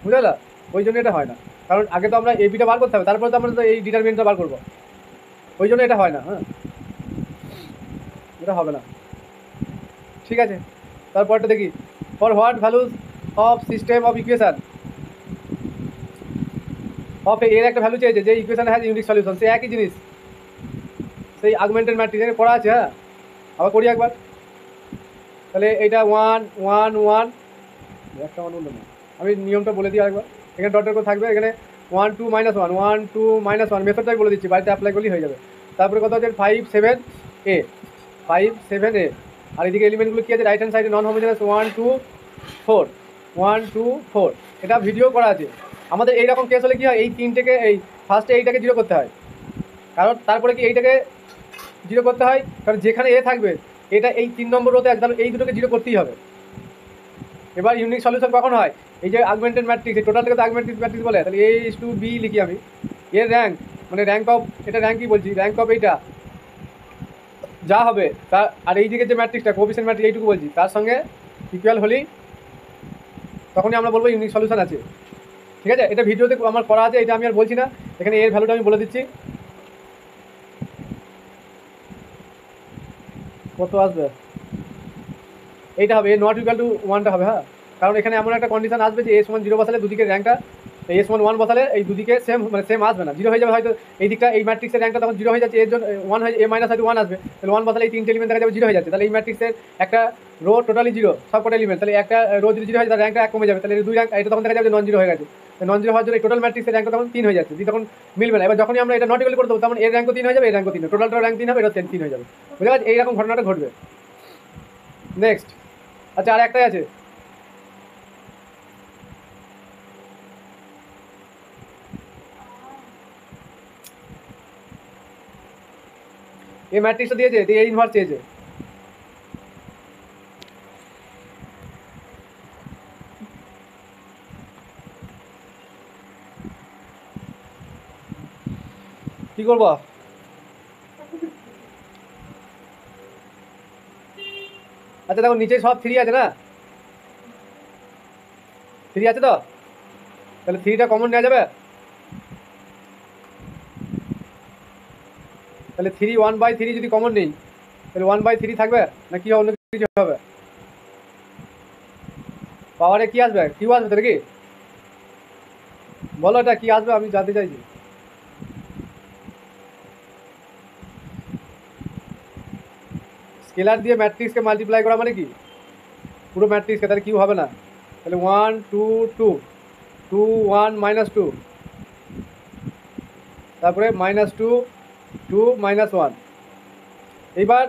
বুঝলে না? ওই জন্য এটা হয় না, কারণ আগে তো আমরা এবিটা বার করতে হবে, তারপরে তো আমরা তো এই ডিটারমিনেন্টটা বার করবো, ওই জন্য এটা হয় না। হ্যাঁ এটা হবে না, ঠিক আছে। তারপরটা দেখি, for what values of system of equation of এর একটা ভ্যালু চেয়েছে যে ইকুয়েশন হ্যাজ ইউনিক সলিউশন, সে একই জিনিস, সেই আর্গুমেন্টেড ম্যাট্রিক্স পড়া আছে। হ্যাঁ আবার করি একবার, তাহলে এইটা 1 1 1 একটা মান বললো না, আমি নিয়মটা বলে দিই আরেকবার। এখানে ডট করে থাকবে, এখানে 1 2 -1 1 2 -1 মেথডটাই বলে দিচ্ছি, বাড়িতে অ্যাপ্লাই করলেই হয়ে যাবে। তারপরে কত হচ্ছে 5 7 এ 5 7 এ, আর এদিকে এলিমেন্টগুলো কী আছে রাইট হ্যান্ড সাইডে নন হোমোজেনাস 1 2 4 1 2 4, এটা ভিডিও করা আছে, আমাদের এইরকম কেস হলে কি হয়, এই তিনটেকে এই ফার্স্টে এইটাকে জিরো করতে হয়, কারণ তারপরে কি এইটাকে জিরো করতে হয়, কারণ যেখানে এ থাকবে এটা এই 3 নম্বর রোতে একদম এই দুটোকে জিরো করতেই হবে। এবার ইউনিক সলিউশন কখন হয়, এই যে আগুমেন্টেড ম্যাট্রিক্স, এই টোটালটাকে তো আগুমেন্টেড ম্যাট্রিক্স বলে, তাহলে এ ইস টু বি লিখি আমি, এর র্যাঙ্ক মানে র্যাঙ্ক অফ, এটা র্যাঙ্ক কি বলছি, র্যাঙ্ক অফ এইটা যা হবে তার, আর এই দিকে যে ম্যাট্রিক্সটা কোএফিসিয়েন্ট ম্যাট্রিক্স এইটুকু বলছি, তার সঙ্গে ইকুয়াল হলেই তখনই আমরা বলবো ইউনিক সলিউশন আছে। ঠিক আছে, এটা ভিডিওতে আমার করা আছে, এটা আমি আর বলছি না, এখানে এর ভ্যালুটা আমি বলে দিচ্ছি কত আসবে। এইটা হবে এ নট ইকুয়াল টু 1টা হবে, হ্যাঁ, কারণ এখানে এমন একটা কন্ডিশন আসবে যে এ সমান 0 বসালে দুদিকের র্যাঙ্কটা, এ সমান 1 বসালে এই দুদিকে সেম মানে সেম আসবে না, 0 হয়ে যাবে হয়তো, এই দিকটা এই ম্যাট্রিক্সের র্যাঙ্কটা তখন 0 হয়ে যাচ্ছে, এর জন্য 1 হয়ে এ মাইনাস হয়তো 1 আসবে, তাহলে 1 বসালে এই 3টে এলিমেন্ট দেখা যাবে 0 হয়ে যাচ্ছে, তাহলে এই ম্যাট্রিক্সের একটা রো টোটালি 0 সবকটা এলিমেন্ট, তাহলে একটা রো যদি 0 হয় তার র্যাঙ্কটা 1 কমে যাবে, তাহলে 2 র্যাঙ্ক এটা তখন দেখা যাবে নন 0 হয়ে গেছে, নন 0 হওয়ার জন্য এই টোটাল ম্যাট্রিক্সের র্যাঙ্কটা তখন 3 হয়ে যাচ্ছে, যদি তখন মিলবে না। এবার যখনই আমরা এটা নট ইকুয়াল করে দেবো তখন এর র্যাঙ্কও 3 হয়ে যাবে, এর র্যাঙ্কও 3 হবে, টোটালটা র্যাঙ্ক 3 হবে, এটা 3 হয়ে যাবে, বুঝতে পারছি, এইরকম ঘটনাটা ঘটবে। নেক্সট, আচ্ছা আর একটাই আছে, এই ম্যাট্রিক্সটা দিয়েছে, এই ইনভার্স চেয়েছে, কি করবো? আচ্ছা দেখো নিচে সব 3 আছে না, 3 আছে তো, তাহলে 3টা কমন নেওয়া যাবে, তাহলে 3 1/3 যদি কমন নেই তাহলে 1/3 থাকবে না কি অন্য কিছু হবে? পাওয়ারে কি আসবে, কিউ আসবে তাহলে কি বলো, এটা কি আসবে আমি জানতে চাইছি। স্কেলার দিয়ে ম্যাট্রিক্সকে মাল্টিপ্লাই করা মানে কি, পুরো ম্যাট্রিক্সকে, তাহলে কিউ হবে না, তাহলে 1 2 2 2 1 -2, তারপরে -2 2 -1। এইবার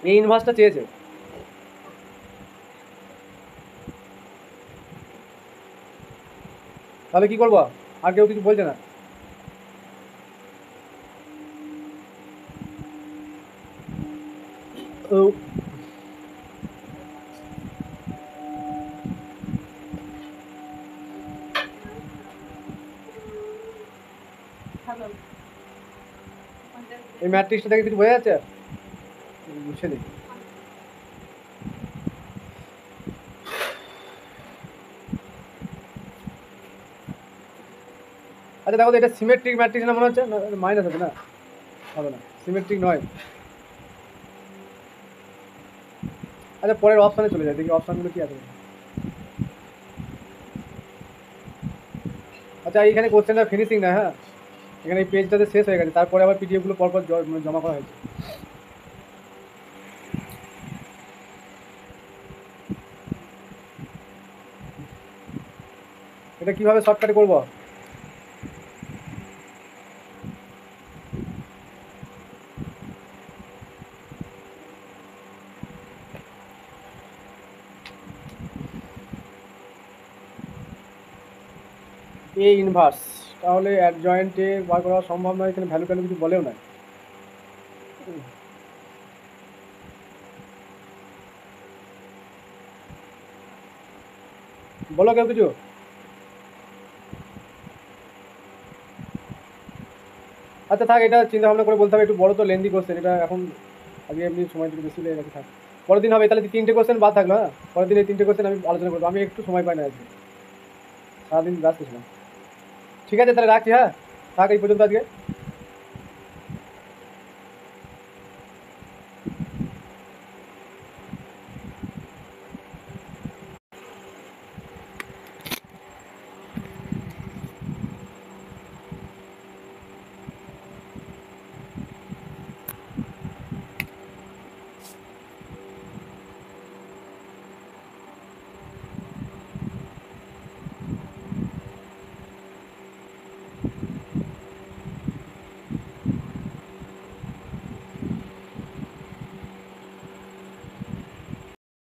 এই ইনভার্সটা চেয়েছে, তাহলে কি করবো, আর কেউ কিছু বলছে না। এই ম্যাট্রিক্সটা থেকে কিছু বোঝা যাচ্ছে, বুঝে নি। আচ্ছা দেখো তো এটা সিমেট্রিক ম্যাট্রিক্স না মনে হচ্ছে, না মাইনাস হবে না, হবে না, সিমেট্রিক নয়। আচ্ছা পরের অপশানে চলে যায়, দেখি অপশানগুলো কি আছে। আচ্ছা এইখানে কোশ্চেনটা ফিনিশিং না, হ্যাঁ এখানে এই পেজটাতে শেষ হয়ে গেছে, তারপরে আবার পিডিএফগুলো পরপর জমা করা হয়েছে। এটা কিভাবে শর্টকাটে করবো, এ ইনভার্স, তাহলে অ্যাডজয়েন্টে বার করা সম্ভব নয়, এখানে ভ্যালু কিছু বলেও না। বলো কেউ কিছু, আচ্ছা থাক, এটা চিন্তা ভাবনা করে বলতে হবে, একটু বড় তো লেন্দি কোশ্চেন এটা, এখন আগে এমনি সময় একটু বেশি লেগে গেছে, থাক পরের দিন হবে, তাহলে 3টে কোশ্চেন বাদ থাকলো, হ্যাঁ পরের দিন এই 3টে কোশ্চেন আমি আলোচনা করবো, আমি একটু সময় পাই না আজকে, সারাদিন ব্যস্ত ছিলাম। ঠিক আছে তাহলে রাখছি, হ্যাঁ থাক এই পর্যন্ত আজকে।